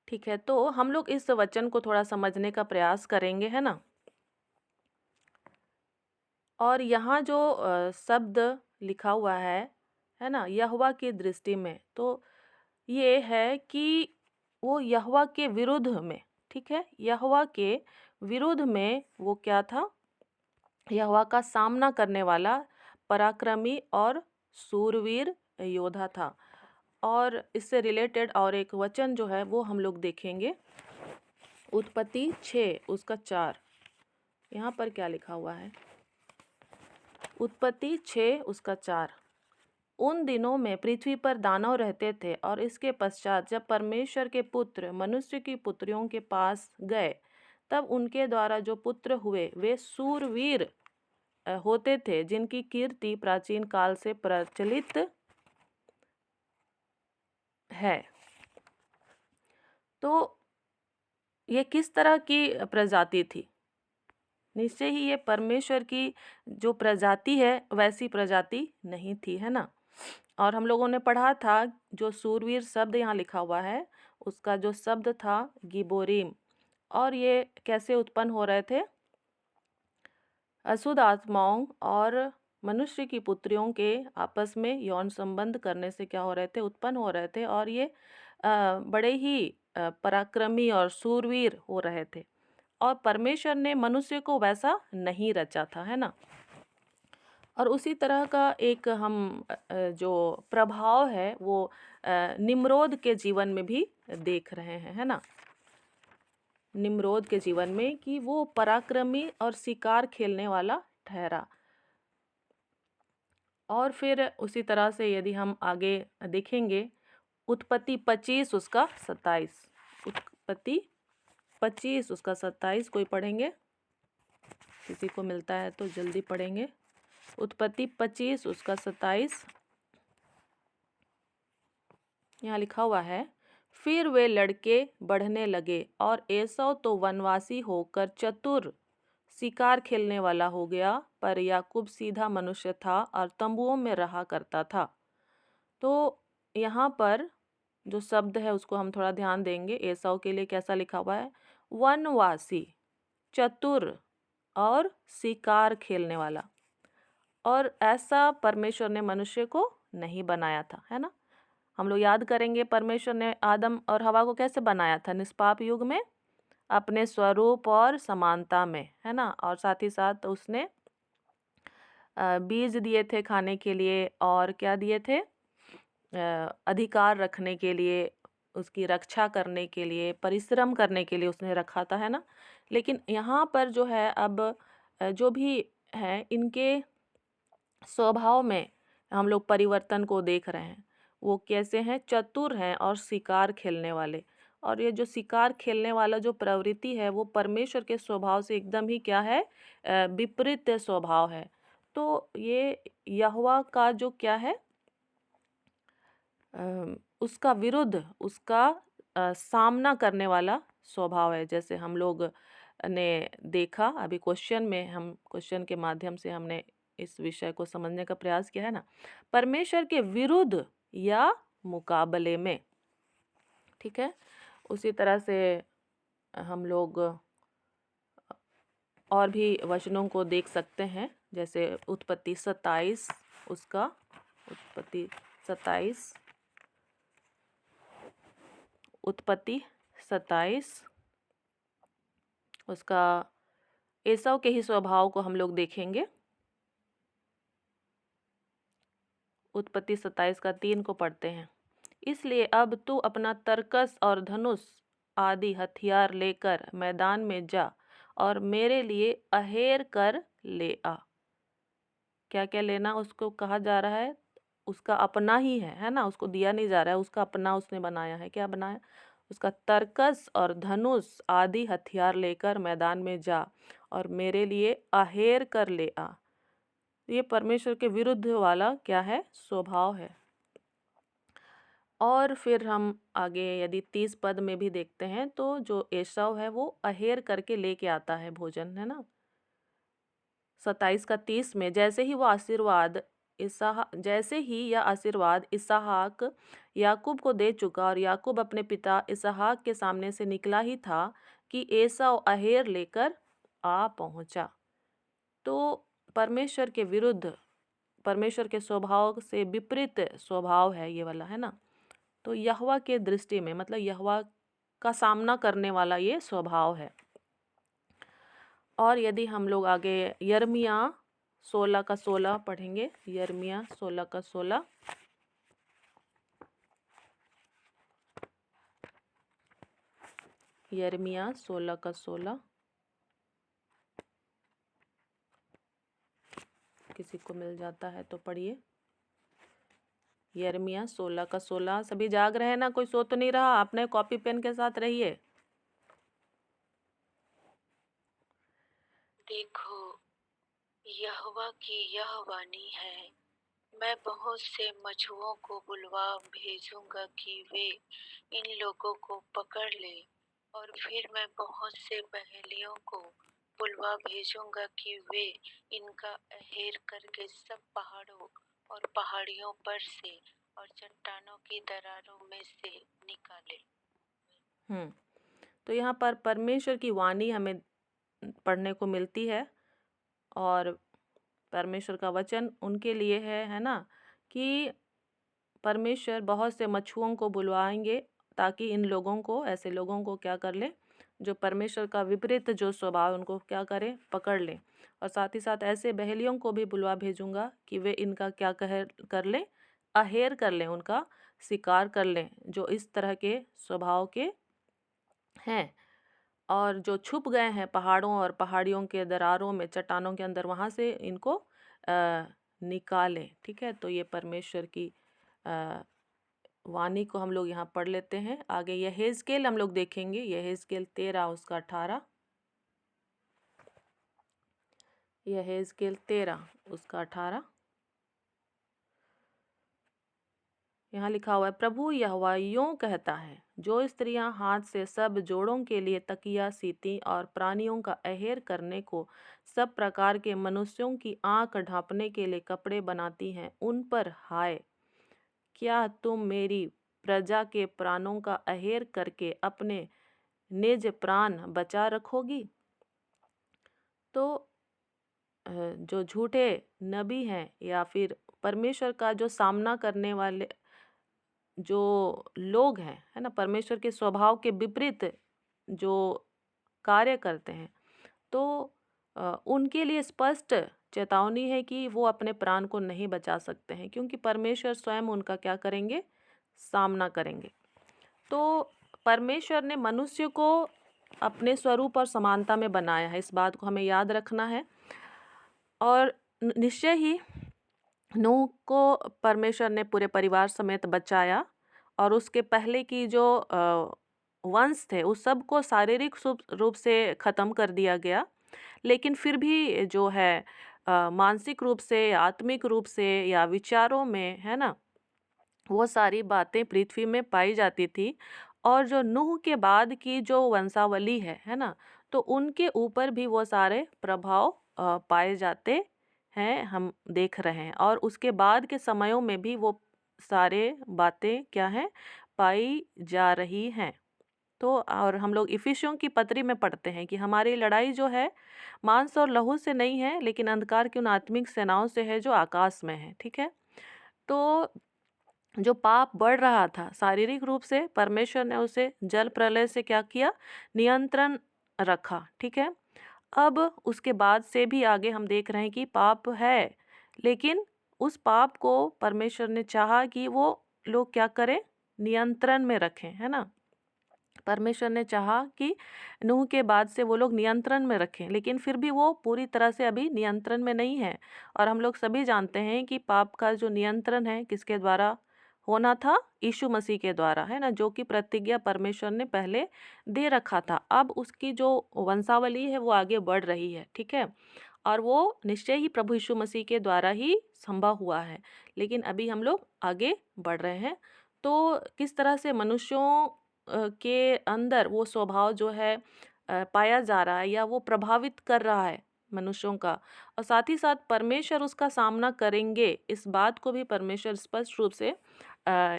ठीक है, तो हम लोग इस वचन को थोड़ा समझने का प्रयास करेंगे, है ना। और यहाँ जो शब्द लिखा हुआ है ना, यहोवा की दृष्टि में, तो ये है कि वो यहोवा के विरुद्ध में, ठीक है, यहोवा के विरुद्ध में वो क्या था, यहोवा का सामना करने वाला पराक्रमी और सूरवीर योद्धा था। और इससे रिलेटेड और एक वचन जो है वो हम लोग देखेंगे, उत्पत्ति 6 उसका 4। यहाँ पर क्या लिखा हुआ है, उत्पत्ति 6 उसका 4। उन दिनों में पृथ्वी पर दानव रहते थे, और इसके पश्चात जब परमेश्वर के पुत्र मनुष्य की पुत्रियों के पास गए, तब उनके द्वारा जो पुत्र हुए वे सूरवीर होते थे, जिनकी कीर्ति प्राचीन काल से प्रचलित है। तो ये किस तरह की प्रजाति थी? निश्चय ही ये परमेश्वर की जो प्रजाति है वैसी प्रजाति नहीं थी, है ना। और हम लोगों ने पढ़ा था, जो सूरवीर शब्द यहाँ लिखा हुआ है उसका जो शब्द था गिबोरीम, और ये कैसे उत्पन्न हो रहे थे, अशुद्ध आत्माओं और मनुष्य की पुत्रियों के आपस में यौन संबंध करने से क्या हो रहे थे, उत्पन्न हो रहे थे, और ये बड़े ही पराक्रमी और सूरवीर हो रहे थे। और परमेश्वर ने मनुष्य को वैसा नहीं रचा था, है ना। और उसी तरह का एक हम जो प्रभाव है वो निम्रोद के जीवन में भी देख रहे हैं, है ना। निम्रोद के जीवन में कि वो पराक्रमी और शिकार खेलने वाला ठहरा। और फिर उसी तरह से यदि हम आगे देखेंगे, उत्पत्ति 25 उसका 27, उत्पत्ति 25 उसका 27 कोई पढ़ेंगे? किसी को मिलता है तो जल्दी पढ़ेंगे। उत्पत्ति 25 उसका 27, यहाँ लिखा हुआ है, फिर वे लड़के बढ़ने लगे और एसौ तो वनवासी होकर चतुर शिकार खेलने वाला हो गया, पर याकूब सीधा मनुष्य था और तंबुओं में रहा करता था। तो यहाँ पर जो शब्द है उसको हम थोड़ा ध्यान देंगे। एसौ के लिए कैसा लिखा हुआ है? वनवासी, चतुर और शिकार खेलने वाला। और ऐसा परमेश्वर ने मनुष्य को नहीं बनाया था, है ना। हम लोग याद करेंगे परमेश्वर ने आदम और हवा को कैसे बनाया था? निष्पाप युग में, अपने स्वरूप और समानता में, है ना। और साथ ही साथ उसने बीज दिए थे खाने के लिए, और क्या दिए थे? अधिकार रखने के लिए, उसकी रक्षा करने के लिए, परिश्रम करने के लिए उसने रखा था, है ना। लेकिन यहाँ पर जो है अब जो भी है, इनके स्वभाव में हम लोग परिवर्तन को देख रहे हैं। वो कैसे हैं? चतुर हैं और शिकार खेलने वाले। और ये जो शिकार खेलने वाला जो प्रवृत्ति है वो परमेश्वर के स्वभाव से एकदम ही क्या है? विपरीत स्वभाव है। तो ये यहोवा का जो क्या है, उसका विरुद्ध, उसका सामना करने वाला स्वभाव है। जैसे हम लोग ने देखा अभी क्वेश्चन में, हम क्वेश्चन के माध्यम से हमने इस विषय को समझने का प्रयास किया है ना, परमेश्वर के विरुद्ध या मुकाबले में। ठीक है। उसी तरह से हम लोग और भी वचनों को देख सकते हैं, जैसे उत्पत्ति 27 उसका, उत्पत्ति 27, उत्पत्ति 27 उसका एसाव के ही स्वभाव को हम लोग देखेंगे। उत्पत्ति 27 का 3 को पढ़ते हैं। इसलिए अब तू अपना तरकस और धनुष आदि हथियार लेकर मैदान में जा और मेरे लिए अहेर कर ले आ। क्या क्या लेना उसको कहा जा रहा है? उसका अपना ही है ना, उसको दिया नहीं जा रहा है, उसका अपना उसने बनाया है। क्या बनाया? उसका तरकस और धनुष आदि हथियार लेकर मैदान में जा और मेरे लिए अहेर कर ले आ। ये परमेश्वर के विरुद्ध वाला क्या है? स्वभाव है। और फिर हम आगे यदि 30 पद में भी देखते हैं तो जो एसाव है वो अहेर करके लेके आता है भोजन, है ना। 27 का 30 में, जैसे ही यह आशीर्वाद इसहाक याकूब को दे चुका और याकूब अपने पिता इसहाक के सामने से निकला ही था कि एसाव अहेर लेकर आ पहुंचा। तो परमेश्वर के विरुद्ध, परमेश्वर के स्वभाव से विपरीत स्वभाव है ये वाला, है ना। तो यहोवा के दृष्टि में, मतलब यहोवा का सामना करने वाला ये स्वभाव है। और यदि हम लोग आगे यिर्मयाह 16 का 16 पढ़ेंगे, यिर्मयाह 16 का 16, यिर्मयाह 16 का 16, किसी को मिल जाता है तो पढ़िए। यिर्मयाह 16 का 16। सभी जाग रहे हैं ना? कोई सो तो नहीं रहा? अपने कॉपी पेन के साथ रहिए। देखो, यहोवा की यह वाणी है, मैं बहुत से मछुओं को बुलवा भेजूंगा कि वे इन लोगों को पकड़ ले, और फिर मैं बहुत से बहेलियों को बुलवा भेजूंगा कि वे इनका अहेर करके सब पहाड़ों और पहाड़ियों पर से और चट्टानों की दरारों में से निकाले। तो यहाँ पर परमेश्वर की वाणी हमें पढ़ने को मिलती है, और परमेश्वर का वचन उनके लिए है ना, कि परमेश्वर बहुत से मछुओं को बुलवाएंगे ताकि इन लोगों को, ऐसे लोगों को क्या कर ले, जो परमेश्वर का विपरीत जो स्वभाव, उनको क्या करें? पकड़ लें। और साथ ही साथ ऐसे बहेलियों को भी बुलवा भेजूंगा कि वे इनका क्या कर लें? अहेर कर लें, उनका शिकार कर लें, जो इस तरह के स्वभाव के हैं। और जो छुप गए हैं पहाड़ों और पहाड़ियों के दरारों में, चट्टानों के अंदर, वहाँ से इनको निकालें। ठीक है, तो ये परमेश्वर की वाणी को हम लोग यहाँ पढ़ लेते हैं। आगे यहेजकेल हम लोग देखेंगे, यहेजकेल 13 उसका 18, यहेजकेल 13 उसका 18। यहाँ लिखा हुआ है, प्रभु यहोवा यूं कहता है, जो स्त्रियां हाथ से सब जोड़ों के लिए तकिया सीती और प्राणियों का अहेर करने को, सब प्रकार के मनुष्यों की आंख ढांपने के लिए कपड़े बनाती हैं, उन पर हाय। क्या तुम मेरी प्रजा के प्राणों का अहेर करके अपने निज प्राण बचा रखोगी? तो जो झूठे नबी हैं या फिर परमेश्वर का जो सामना करने वाले जो लोग हैं, है ना, परमेश्वर के स्वभाव के विपरीत जो कार्य करते हैं, तो उनके लिए स्पष्ट चेतावनी है कि वो अपने प्राण को नहीं बचा सकते हैं, क्योंकि परमेश्वर स्वयं उनका क्या करेंगे? सामना करेंगे। तो परमेश्वर ने मनुष्य को अपने स्वरूप और समानता में बनाया है, इस बात को हमें याद रखना है। और निश्चय ही नूह को परमेश्वर ने पूरे परिवार समेत बचाया, और उसके पहले की जो वंश थे उस सब को शारीरिक रूप से ख़त्म कर दिया गया, लेकिन फिर भी जो है मानसिक रूप से, आत्मिक रूप से या विचारों में, है ना, वो सारी बातें पृथ्वी में पाई जाती थी। और जो नूह के बाद की जो वंशावली है ना, तो उनके ऊपर भी वो सारे प्रभाव पाए जाते हैं, हम देख रहे हैं। और उसके बाद के समयों में भी वो सारे बातें क्या हैं? पाई जा रही हैं। तो और हम लोग इफिसियों की पत्री में पढ़ते हैं कि हमारी लड़ाई जो है मांस और लहू से नहीं है, लेकिन अंधकार की उन आत्मिक सेनाओं से है जो आकाश में है। ठीक है, तो जो पाप बढ़ रहा था शारीरिक रूप से, परमेश्वर ने उसे जल प्रलय से क्या किया? नियंत्रण रखा। ठीक है, अब उसके बाद से भी आगे हम देख रहे हैं कि पाप है, लेकिन उस पाप को परमेश्वर ने चाहा कि वो लोग क्या करें? नियंत्रण में रखें, है ना। परमेश्वर ने चाहा कि नूह के बाद से वो लोग नियंत्रण में रखें, लेकिन फिर भी वो पूरी तरह से अभी नियंत्रण में नहीं है। और हम लोग सभी जानते हैं कि पाप का जो नियंत्रण है किसके द्वारा होना था? यीशु मसीह के द्वारा, है ना, जो कि प्रतिज्ञा परमेश्वर ने पहले दे रखा था। अब उसकी जो वंशावली है वो आगे बढ़ रही है। ठीक है, और वो निश्चय ही प्रभु यीशु मसीह के द्वारा ही संभव हुआ है, लेकिन अभी हम लोग आगे बढ़ रहे हैं। तो किस तरह से मनुष्यों के अंदर वो स्वभाव जो है पाया जा रहा है या वो प्रभावित कर रहा है मनुष्यों का, और साथ ही साथ परमेश्वर उसका सामना करेंगे, इस बात को भी परमेश्वर स्पष्ट रूप से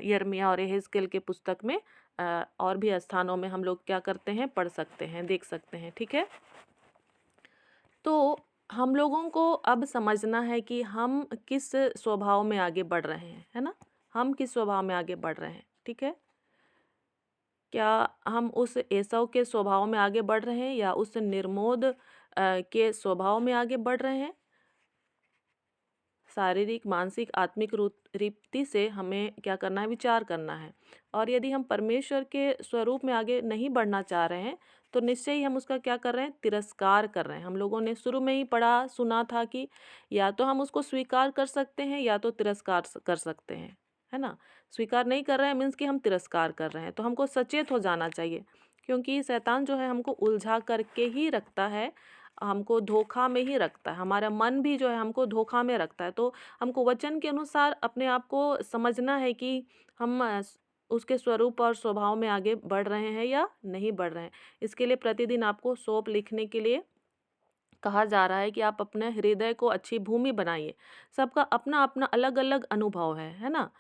यिर्मयाह और यहेजकेल के पुस्तक में और भी स्थानों में हम लोग क्या करते हैं? पढ़ सकते हैं, देख सकते हैं। ठीक है, तो हम लोगों को अब समझना है कि हम किस स्वभाव में आगे बढ़ रहे हैं, है ना, हम किस स्वभाव में आगे बढ़ रहे हैं। ठीक है, क्या हम उस एसाव के स्वभाव में आगे बढ़ रहे हैं या उस निर्मोद के स्वभाव में आगे बढ़ रहे हैं? शारीरिक, मानसिक, आत्मिक रीति से हमें क्या करना है? विचार करना है। और यदि हम परमेश्वर के स्वरूप में आगे नहीं बढ़ना चाह रहे हैं, तो निश्चय ही हम उसका क्या कर रहे हैं? तिरस्कार कर रहे हैं। हम लोगों ने शुरू में ही पढ़ा सुना था कि या तो हम उसको स्वीकार कर सकते हैं या तो तिरस्कार कर सकते हैं, है ना। स्वीकार नहीं कर रहे हैं मीन्स कि हम तिरस्कार कर रहे हैं। तो हमको सचेत हो जाना चाहिए, क्योंकि शैतान जो है हमको उलझा करके ही रखता है, हमको धोखा में ही रखता है। हमारा मन भी जो है हमको धोखा में रखता है। तो हमको वचन के अनुसार अपने आप को समझना है कि हम उसके स्वरूप और स्वभाव में आगे बढ़ रहे हैं या नहीं बढ़ रहे हैं। इसके लिए प्रतिदिन आपको सोप लिखने के लिए कहा जा रहा है कि आप अपने हृदय को अच्छी भूमि बनाइए। सबका अपना अपना अलग अलग अनुभव है ना।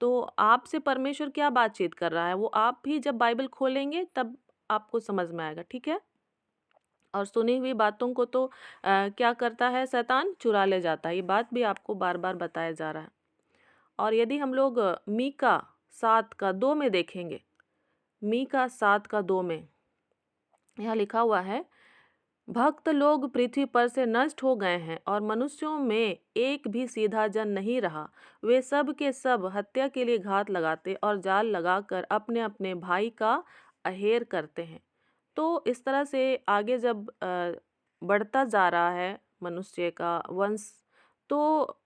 तो आपसे परमेश्वर क्या बातचीत कर रहा है, वो आप भी जब बाइबल खोलेंगे तब आपको समझ में आएगा। ठीक है, और सुनी हुई बातों को तो क्या करता है? शैतान चुरा ले जाता है। ये बात भी आपको बार बार बताया जा रहा है। और यदि हम लोग मीका 7:2 में देखेंगे, मीका 7:2 में यहाँ लिखा हुआ है, भक्त लोग पृथ्वी पर से नष्ट हो गए हैं और मनुष्यों में एक भी सीधा जन नहीं रहा। वे सब के सब हत्या के लिए घात लगाते और जाल लगाकर अपने अपने भाई का अहेर करते हैं। तो इस तरह से आगे जब बढ़ता जा रहा है मनुष्य का वंश, तो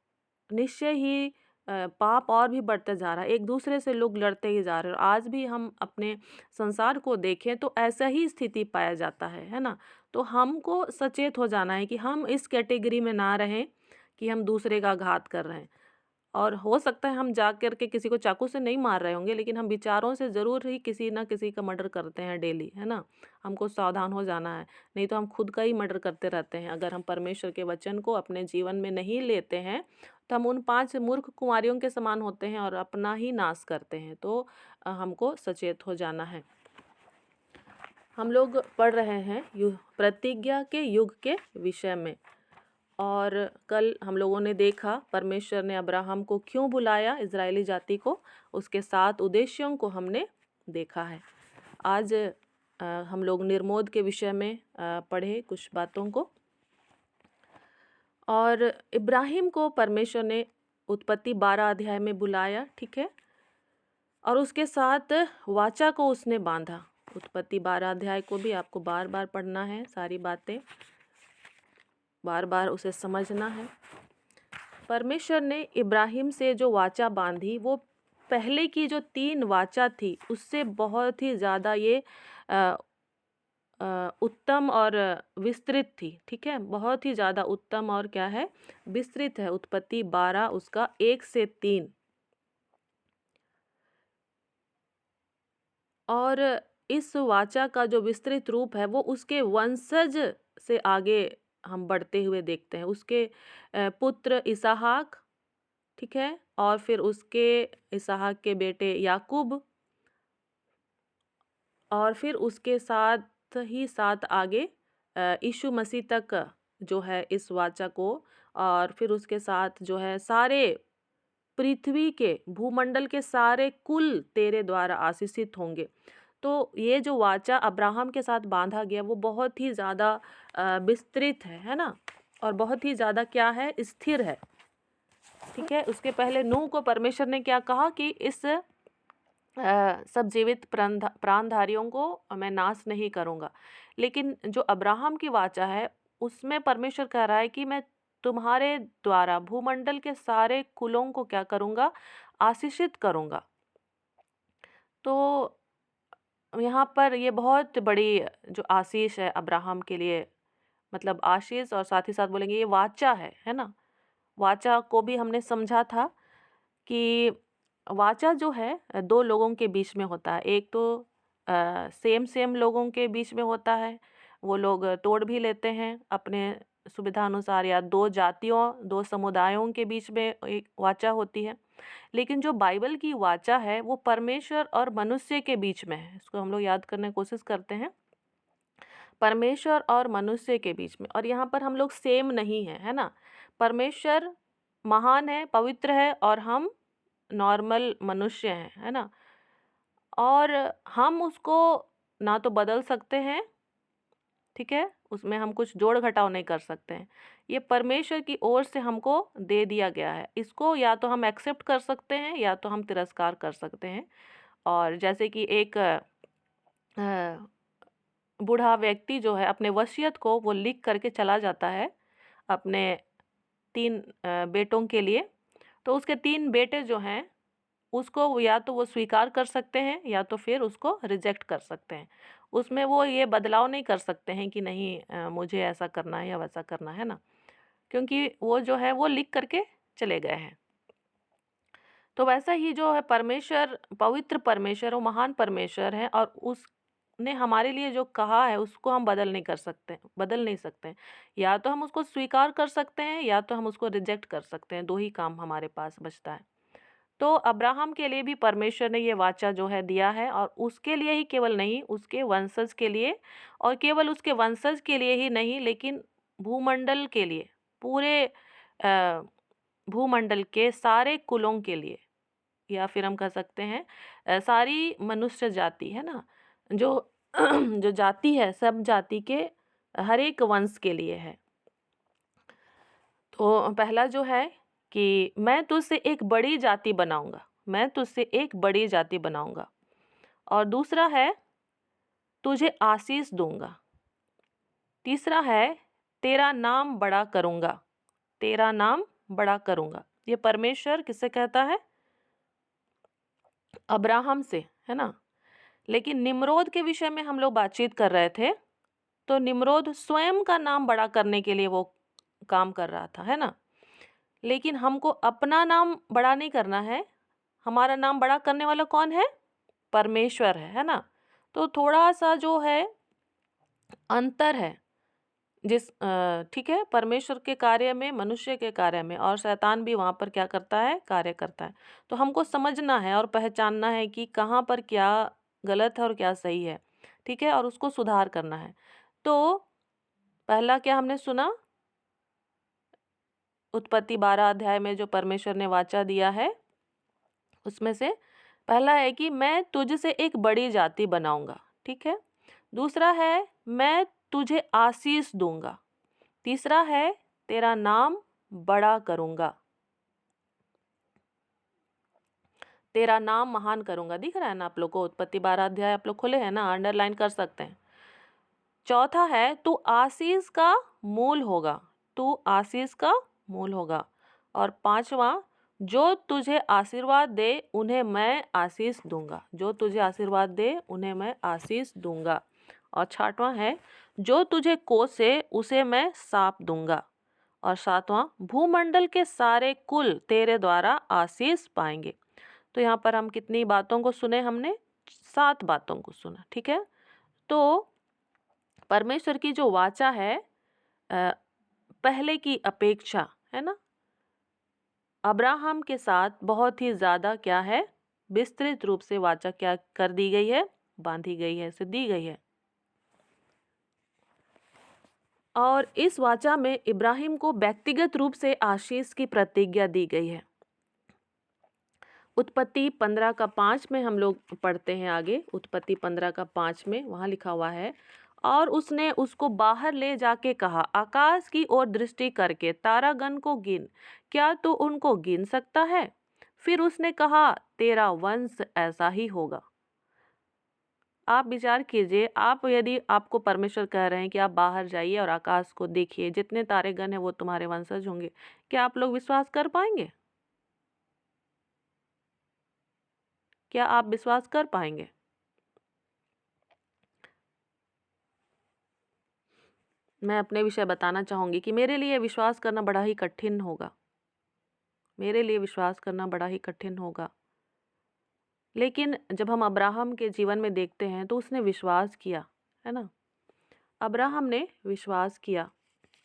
निश्चय ही पाप और भी बढ़ता जा रहा है, एक दूसरे से लोग लड़ते ही जा रहे हैं। और आज भी हम अपने संसार को देखें तो ऐसा ही स्थिति पाया जाता है ना। तो हमको सचेत हो जाना है कि हम इस कैटेगरी में ना रहें कि हम दूसरे का घात कर रहे हैं। और हो सकता है हम जा कर के किसी को चाकू से नहीं मार रहे होंगे, लेकिन हम विचारों से ज़रूर ही किसी ना किसी का मर्डर करते हैं डेली, है ना। हमको सावधान हो जाना है, नहीं तो हम खुद का ही मर्डर करते रहते हैं। अगर हम परमेश्वर के वचन को अपने जीवन में नहीं लेते हैं तो हम उन 5 मूर्ख कुंवारियों के समान होते हैं और अपना ही नाश करते हैं। तो हमको सचेत हो जाना है। हम लोग पढ़ रहे हैं प्रतिज्ञा के युग के विषय में, और कल हम लोगों ने देखा परमेश्वर ने अब्राहम को क्यों बुलाया, इजरायली जाति को, उसके 7 उद्देश्यों को हमने देखा है। आज हम लोग निर्मोद के विषय में पढ़े कुछ बातों को। और इब्राहिम को परमेश्वर ने उत्पत्ति 12 अध्याय में बुलाया, ठीक है, और उसके साथ वाचा को उसने बांधा। उत्पत्ति 12 अध्याय को भी आपको बार बार पढ़ना है, सारी बातें बार बार उसे समझना है। परमेश्वर ने इब्राहिम से जो वाचा बांधी वो पहले की जो 3 वाचा थी उससे बहुत ही ज़्यादा ये उत्तम और विस्तृत थी, ठीक है, बहुत ही ज़्यादा उत्तम और क्या है, विस्तृत है। उत्पत्ति 12 उसका 1 से 3। और इस वाचा का जो विस्तृत रूप है वो उसके वंशज से आगे हम बढ़ते हुए देखते हैं। उसके पुत्र इसहाक, ठीक है, और फिर उसके इसहाक के बेटे याकूब, और फिर उसके साथ ही साथ आगे यीशु मसीह तक जो है इस वाचा को, और फिर उसके साथ जो है सारे पृथ्वी के भूमंडल के सारे कुल तेरे द्वारा आशीषित होंगे। तो ये जो वाचा अब्राहम के साथ बांधा गया वो बहुत ही ज़्यादा विस्तृत है ना, और बहुत ही ज़्यादा क्या है, स्थिर है, ठीक है। उसके पहले नूह को परमेश्वर ने क्या कहा कि इस सब जीवित प्राणधारियों को मैं नाश नहीं करूँगा। लेकिन जो अब्राहम की वाचा है उसमें परमेश्वर कह रहा है कि मैं तुम्हारे द्वारा भूमंडल के सारे कुलों को क्या करूँगा, आशीषित करूँगा। तो यहाँ पर ये बहुत बड़ी जो आशीष है अब्राहम के लिए, मतलब आशीष, और साथ ही साथ बोलेंगे ये वाचा है ना। वाचा को भी हमने समझा था कि वाचा जो है 2 लोगों के बीच में होता है। एक तो सेम लोगों के बीच में होता है, वो लोग तोड़ भी लेते हैं अपने सुविधा अनुसार, या 2 जातियों 2 समुदायों के बीच में एक वाचा होती है। लेकिन जो बाइबल की वाचा है वो परमेश्वर और मनुष्य के बीच में है। इसको हम लोग याद करने की कोशिश करते हैं, परमेश्वर और मनुष्य के बीच में। और यहाँ पर हम लोग सेम नहीं है ना। परमेश्वर महान है, पवित्र है, और हम नॉर्मल मनुष्य हैं, है ना। और हम उसको ना तो बदल सकते हैं, ठीक है, उसमें हम कुछ जोड़ घटाव नहीं कर सकते हैं। ये परमेश्वर की ओर से हमको दे दिया गया है। इसको या तो हम एक्सेप्ट कर सकते हैं या तो हम तिरस्कार कर सकते हैं। और जैसे कि एक बूढ़ा व्यक्ति जो है अपने वसीयत को वो लिख करके चला जाता है अपने 3 बेटों के लिए, तो उसके 3 बेटे जो हैं उसको या तो वो स्वीकार कर सकते हैं या तो फिर उसको रिजेक्ट कर सकते हैं। उसमें वो ये बदलाव नहीं कर सकते हैं कि नहीं मुझे ऐसा करना है या वैसा करना है ना, क्योंकि वो जो है वो लिख करके चले गए हैं। तो वैसा ही जो है परमेश्वर, पवित्र परमेश्वर, वो महान परमेश्वर है, और उसने हमारे लिए जो कहा है उसको हम बदल नहीं सकते। या तो हम उसको स्वीकार कर सकते हैं या तो हम उसको रिजेक्ट कर सकते हैं। 2 ही काम हमारे पास बचता है। तो अब्राहम के लिए भी परमेश्वर ने ये वाचा जो है दिया है, और उसके लिए ही केवल नहीं, उसके वंशज के लिए, और केवल उसके वंशज के लिए ही नहीं लेकिन भूमंडल के लिए, पूरे भूमंडल के सारे कुलों के लिए, या फिर हम कह सकते हैं सारी मनुष्य जाति, है ना, जो जो जाति है, सब जाति के हर एक वंश के लिए है। तो पहला जो है कि मैं तुझसे एक बड़ी जाति बनाऊंगा, मैं तुझसे एक बड़ी जाति बनाऊंगा। और दूसरा है तुझे आशीष दूंगा। तीसरा है तेरा नाम बड़ा करूंगा, तेरा नाम बड़ा करूंगा। ये परमेश्वर किससे कहता है? अब्राहम से, है ना। लेकिन निम्रोद के विषय में हम लोग बातचीत कर रहे थे, तो निम्रोद स्वयं का नाम बड़ा करने के लिए वो काम कर रहा था, है ना। लेकिन हमको अपना नाम बड़ा नहीं करना है, हमारा नाम बड़ा करने वाला कौन है? परमेश्वर है ना। तो थोड़ा सा जो है अंतर है ठीक है, परमेश्वर के कार्य में, मनुष्य के कार्य में, और शैतान भी वहाँ पर क्या करता है? कार्य करता है। तो हमको समझना है और पहचानना है कि कहाँ पर क्या गलत है और क्या सही है, ठीक है, और उसको सुधार करना है। तो पहला क्या हमने सुना? उत्पत्ति 12 अध्याय में जो परमेश्वर ने वाचा दिया है, उसमें से पहला है कि मैं तुझसे एक बड़ी जाति बनाऊंगा, ठीक है। दूसरा है मैं तुझे आशीष दूंगा। तीसरा है तेरा नाम बड़ा करूंगा, तेरा नाम महान करूंगा। दिख रहा है ना आप लोग को? उत्पत्ति 12 अध्याय आप लोग खोले हैं ना, अंडरलाइन कर सकते हैं। चौथा है तू आशीष का मूल होगा, तू आशीष का मूल होगा। और पांचवा, जो तुझे आशीर्वाद दे उन्हें मैं आशीष दूंगा, जो तुझे आशीर्वाद दे उन्हें मैं आशीष दूंगा। और छठवां है जो तुझे कोसे उसे मैं साप दूंगा। और सातवां, भूमंडल के सारे कुल तेरे द्वारा आशीष पाएंगे। तो यहाँ पर हम कितनी बातों को सुने? हमने 7 बातों को सुना, ठीक है। तो परमेश्वर की जो वाचा है पहले की अपेक्षा, है ना, अब्राहम के साथ बहुत ही ज़्यादा क्या है? विस्तृत रूप से वाचा क्या कर दी गई है? बांधी गई है, से दी गई है। और इस वाचा में इब्राहिम को व्यक्तिगत रूप से आशीष की प्रतिज्ञा दी गई है। उत्पत्ति 15 का 5 में हम लोग पढ़ते हैं आगे। उत्पत्ति 15 का 5 में वहाँ लिखा हुआ है, और उसने उसको बाहर ले जाके कहा, आकाश की ओर दृष्टि करके तारागण को गिन, क्या तू उनको गिन सकता है? फिर उसने कहा, तेरा वंश ऐसा ही होगा। आप विचार कीजिए, आप यदि आपको परमेश्वर कह रहे हैं कि आप बाहर जाइए और आकाश को देखिए, जितने तारेगण हैं वो तुम्हारे वंशज होंगे, क्या आप लोग विश्वास कर पाएंगे? क्या आप विश्वास कर पाएंगे? मैं अपने विषय बताना चाहूँगी कि मेरे लिए विश्वास करना बड़ा ही कठिन होगा, मेरे लिए विश्वास करना बड़ा ही कठिन होगा। लेकिन जब हम अब्राहम के जीवन में देखते हैं तो उसने विश्वास किया, है ना। अब्राहम ने विश्वास किया,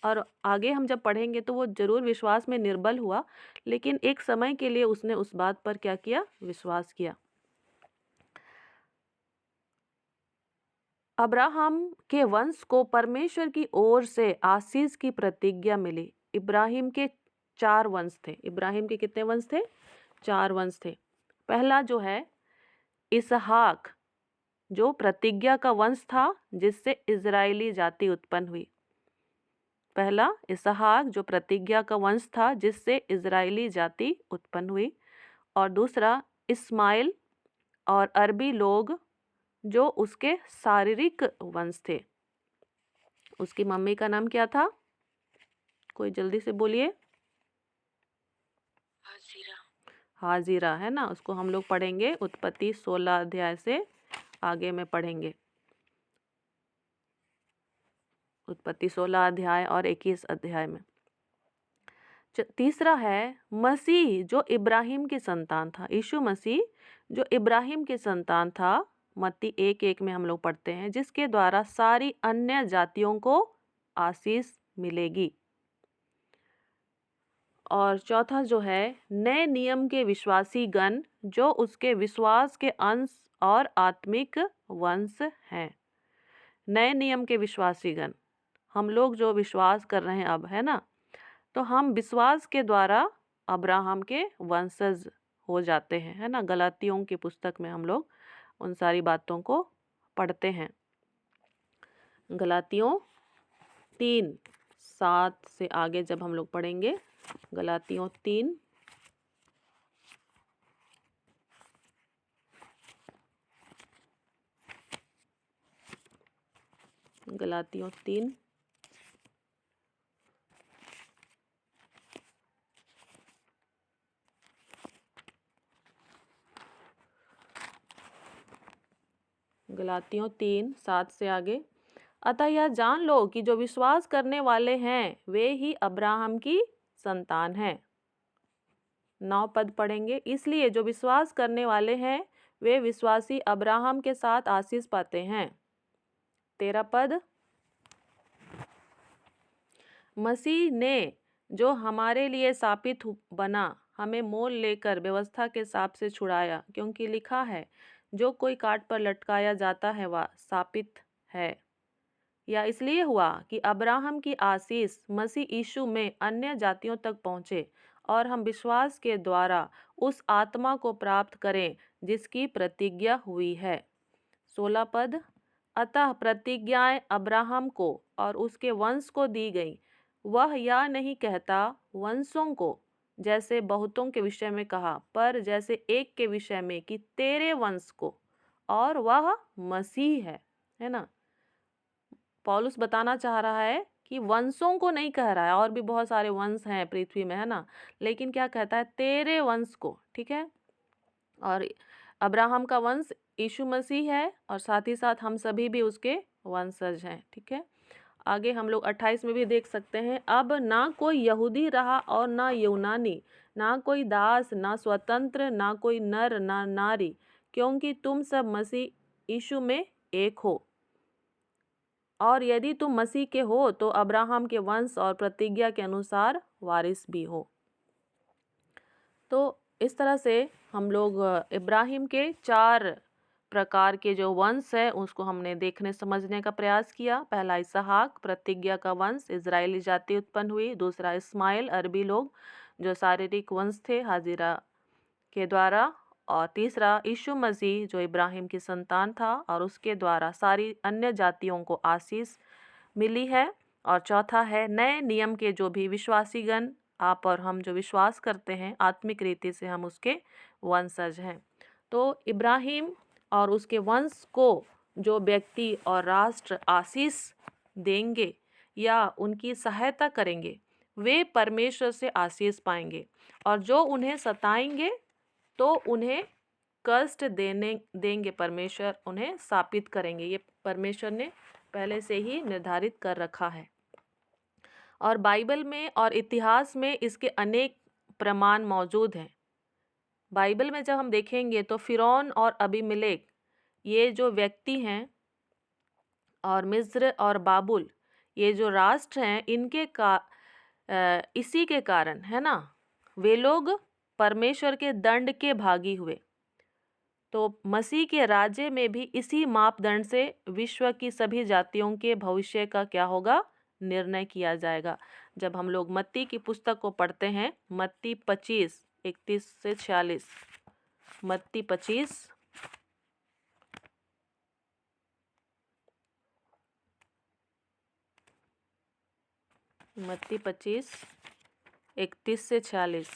और आगे हम जब पढ़ेंगे तो वो जरूर विश्वास में निर्बल हुआ, लेकिन एक समय के लिए उसने उस बात पर क्या किया? विश्वास किया। अब्राहम के वंश को परमेश्वर की ओर से आशीष की प्रतिज्ञा मिली। इब्राहिम के 4 वंश थे। इब्राहिम के कितने वंश थे? 4 वंश थे। पहला जो है इसहाक, जो प्रतिज्ञा का वंश था जिससे इजरायली जाति उत्पन्न हुई। पहला इसहाक जो प्रतिज्ञा का वंश था जिससे इजरायली जाति उत्पन्न हुई। और दूसरा इस्माइल और अरबी लोग जो उसके शारीरिक वंश थे। उसकी मम्मी का नाम क्या था? कोई जल्दी से बोलिए। हाजिरा। हाजिरा, है ना। उसको हम लोग पढ़ेंगे उत्पत्ति 16 अध्याय से आगे में पढ़ेंगे। उत्पत्ति 16 अध्याय और 21 अध्याय में। तीसरा है मसीह जो इब्राहिम की संतान था। यीशु मसीह जो इब्राहिम की संतान था, मत्ती 1:1 में हम लोग पढ़ते हैं, जिसके द्वारा सारी अन्य जातियों को आशीष मिलेगी। और चौथा जो है नए नियम के विश्वासी गण जो उसके विश्वास के अंश और आत्मिक वंश हैं। नए नियम के विश्वासी गण, हम लोग जो विश्वास कर रहे हैं अब, है ना, तो हम विश्वास के द्वारा अब्राहम के वंशज हो जाते हैं, है ना। गलातियों की पुस्तक में हम लोग उन सारी बातों को पढ़ते हैं। गलातियों 3:7 से आगे जब हम लोग पढ़ेंगे, गलातियों 3 7 गलातियों 3 7 से आगे। अतः यह जान लो कि जो विश्वास करने वाले हैं वे ही अब्राहम की संतान हैं। 9 पद पढ़ेंगे। इसलिए जो विश्वास करने वाले हैं वे विश्वासी अब्राहम के साथ आशीष पाते हैं। 13 पद। मसीह ने जो हमारे लिए शापित बना हमें मोल लेकर व्यवस्था के शाप से छुड़ाया, क्योंकि लिखा है, जो कोई काट पर लटकाया जाता है वह शापित है। यह इसलिए हुआ कि अब्राहम की आशीष मसीह यीशु में अन्य जातियों तक पहुँचे और हम विश्वास के द्वारा उस आत्मा को प्राप्त करें जिसकी प्रतिज्ञा हुई है। 16 पद। अतः प्रतिज्ञाएं अब्राहम को और उसके वंश को दी गई। वह यह नहीं कहता वंशों को, जैसे बहुतों के विषय में कहा, पर जैसे एक के विषय में कि तेरे वंश को, और वह मसीह है ना। पौलुस बताना चाह रहा है कि वंशों को नहीं कह रहा है, और भी बहुत सारे वंश हैं पृथ्वी में, है ना, लेकिन क्या कहता है, तेरे वंश को। ठीक है। और अब्राहम का वंश यीशु मसीह है और साथ ही साथ हम सभी भी उसके वंशज हैं। ठीक है। आगे हम लोग 28 में भी देख सकते हैं। अब ना कोई यहूदी रहा और ना यूनानी, ना कोई दास, ना स्वतंत्र, ना कोई नर ना नारी, क्योंकि तुम सब मसीह यीशु में एक हो। और यदि तुम मसीह के हो तो अब्राहम के वंश और प्रतिज्ञा के अनुसार वारिस भी हो। तो इस तरह से हम लोग इब्राहिम के 4 प्रकार के जो वंश है उसको हमने देखने समझने का प्रयास किया। पहला इसहाक, प्रतिज्ञा का वंश, इजरायली जाति उत्पन्न हुई। दूसरा इस्माइल, अरबी लोग जो शारीरिक वंश थे हाजिरा के द्वारा। और तीसरा यीशु मसीह जो इब्राहिम की संतान था और उसके द्वारा सारी अन्य जातियों को आशीष मिली है। और चौथा है नए नियम के जो भी विश्वासीगण, आप और हम जो विश्वास करते हैं आत्मिक रीति से हम उसके वंशज हैं। तो इब्राहिम और उसके वंश को जो व्यक्ति और राष्ट्र आशीष देंगे या उनकी सहायता करेंगे वे परमेश्वर से आशीष पाएंगे, और जो उन्हें सताएंगे तो उन्हें कष्ट देंगे परमेश्वर उन्हें शापित करेंगे। ये परमेश्वर ने पहले से ही निर्धारित कर रखा है। और बाइबल में और इतिहास में इसके अनेक प्रमाण मौजूद हैं। बाइबल में जब हम देखेंगे तो फिरौन और अबीमेलेक ये जो व्यक्ति हैं, और मिस्र और बाबुल ये जो राष्ट्र हैं, इनके इसी के कारण, है ना, वे लोग परमेश्वर के दंड के भागी हुए। तो मसीह के राज्य में भी इसी मापदंड से विश्व की सभी जातियों के भविष्य का क्या होगा, निर्णय किया जाएगा। जब हम लोग मत्ती की पुस्तक को पढ़ते हैं, मत्ती 25 31 से 46, मत्ती 25 31 से 46।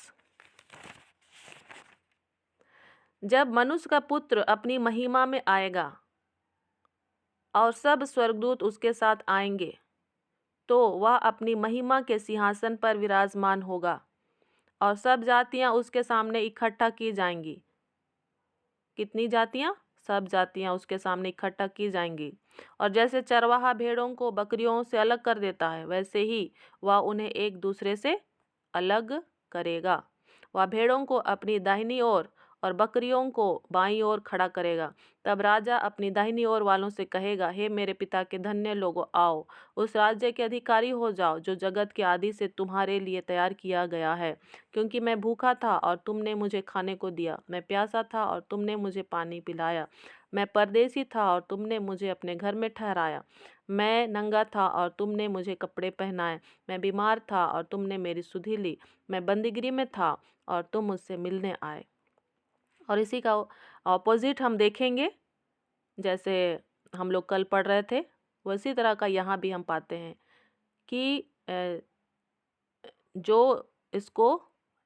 जब मनुष्य का पुत्र अपनी महिमा में आएगा और सब स्वर्गदूत उसके साथ आएंगे, तो वह अपनी महिमा के सिंहासन पर विराजमान होगा और सब जातियां उसके सामने इकट्ठा की जाएंगी। कितनी जातियां? सब जातियां उसके सामने इकट्ठा की जाएंगी। और जैसे चरवाहा भेड़ों को बकरियों से अलग कर देता है, वैसे ही वह उन्हें एक दूसरे से अलग करेगा। वह भेड़ों को अपनी दाहिनी ओर और बकरियों को बाईं ओर खड़ा करेगा। तब राजा अपनी दाहिनी ओर वालों से कहेगा, हे मेरे पिता के धन्य लोगों, आओ उस राज्य के अधिकारी हो जाओ जो जगत के आदि से तुम्हारे लिए तैयार किया गया है। क्योंकि मैं भूखा था और तुमने मुझे खाने को दिया, मैं प्यासा था और तुमने मुझे पानी पिलाया, मैं परदेसी था और तुमने मुझे अपने घर में ठहराया, मैं नंगा था और तुमने मुझे कपड़े पहनाए, मैं बीमार था और तुमने मेरी सुधि ली, मैं बंदीगृह में था और तुम मुझसे मिलने आए। और इसी का ऑपोजिट हम देखेंगे, जैसे हम लोग कल पढ़ रहे थे वैसी तरह का यहाँ भी हम पाते हैं कि जो इसको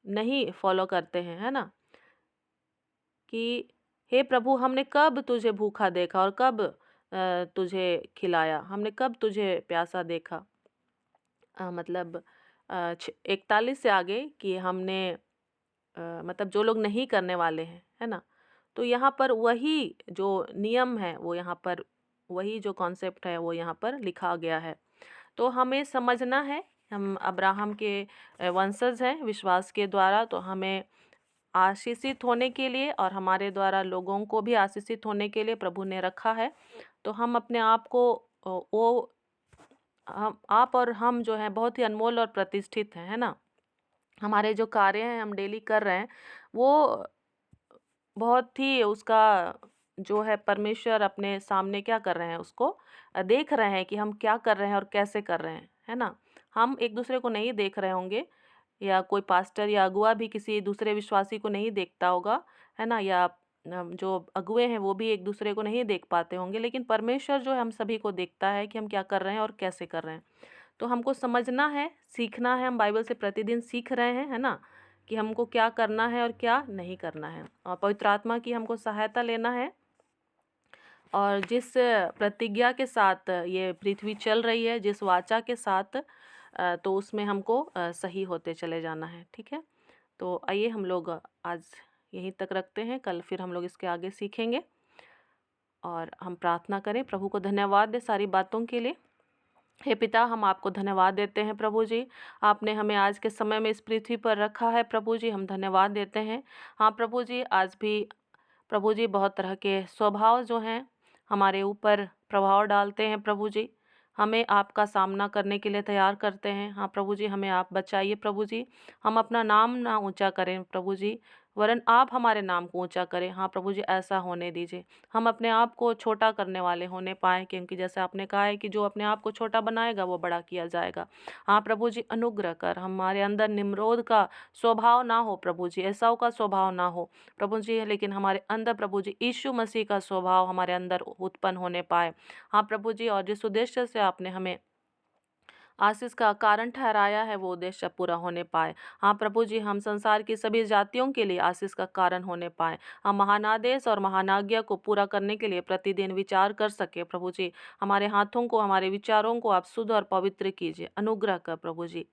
नहीं फॉलो करते हैं, है ना, कि हे प्रभु हमने कब तुझे भूखा देखा और कब तुझे खिलाया, हमने कब तुझे प्यासा देखा। मतलब 41 से आगे कि हमने मतलब जो लोग नहीं करने वाले हैं, है ना। तो यहाँ पर वही जो नियम है वो यहाँ पर, वही जो कॉन्सेप्ट है वो यहाँ पर लिखा गया है। तो हमें समझना है, हम अब्राहम के वंशज हैं विश्वास के द्वारा, तो हमें आशीषित होने के लिए और हमारे द्वारा लोगों को भी आशीषित होने के लिए प्रभु ने रखा है। तो हम अपने आप को वो हम आप और हम जो हैं बहुत ही अनमोल और प्रतिष्ठित हैं, है ना। हमारे जो कार्य हैं हम डेली कर रहे हैं वो बहुत ही उसका जो है परमेश्वर अपने सामने क्या कर रहे हैं उसको देख रहे हैं कि हम क्या कर रहे हैं और कैसे कर रहे हैं, है ना। हम एक दूसरे को नहीं देख रहे होंगे, या कोई पास्टर या अगुआ भी किसी दूसरे विश्वासी को नहीं देखता होगा, है ना। या जो अगुए हैं वो भी एक दूसरे को नहीं देख पाते होंगे, लेकिन परमेश्वर जो है हम सभी को देखता है कि हम क्या कर रहे हैं और कैसे कर रहे हैं। तो हमको समझना है, सीखना है, हम बाइबल से प्रतिदिन सीख रहे हैं, है ना, कि हमको क्या करना है और क्या नहीं करना है। और पवित्र आत्मा की हमको सहायता लेना है, और जिस प्रतिज्ञा के साथ ये पृथ्वी चल रही है, जिस वाचा के साथ, तो उसमें हमको सही होते चले जाना है, ठीक है। तो आइए हम लोग आज यहीं तक रखते हैं, कल फिर हम लोग इसके आगे सीखेंगे। और हम प्रार्थना करें, प्रभु को धन्यवाद दें सारी बातों के लिए। हे पिता, हम आपको धन्यवाद देते हैं प्रभु जी, आपने हमें आज के समय में इस पृथ्वी पर रखा है प्रभु जी, हम धन्यवाद देते हैं। हाँ प्रभु जी, आज भी प्रभु जी बहुत तरह के स्वभाव जो हैं हमारे ऊपर प्रभाव डालते हैं प्रभु जी, हमें आपका सामना करने के लिए तैयार करते हैं। हाँ प्रभु जी, हमें आप बचाइए प्रभु जी, हम अपना नाम ना ऊंचा करें प्रभु जी, वरन आप हमारे नाम को ऊंचा करें। हाँ प्रभु जी, ऐसा होने दीजिए, हम अपने आप को छोटा करने वाले होने पाए, क्योंकि जैसे आपने कहा है कि जो अपने आप को छोटा बनाएगा वो बड़ा किया जाएगा। हाँ प्रभु जी, अनुग्रह कर, हमारे अंदर निम्रोद का स्वभाव ना हो प्रभु जी, एसाव का स्वभाव ना हो प्रभु जी, लेकिन हमारे अंदर प्रभु जी यीशु मसीह का स्वभाव हमारे अंदर उत्पन्न होने पाए। हाँ प्रभु जी, और जिस उद्देश्य से आपने हमें आशीष का कारण ठहराया है वो उद्देश्य पूरा होने पाए। हाँ प्रभु जी, हम संसार की सभी जातियों के लिए आशीष का कारण होने पाए। हम महानादेश और महानाज्ञा को पूरा करने के लिए प्रतिदिन विचार कर सके प्रभु जी, हमारे हाथों को, हमारे विचारों को आप शुद्ध और पवित्र कीजिए, अनुग्रह कर प्रभु जी।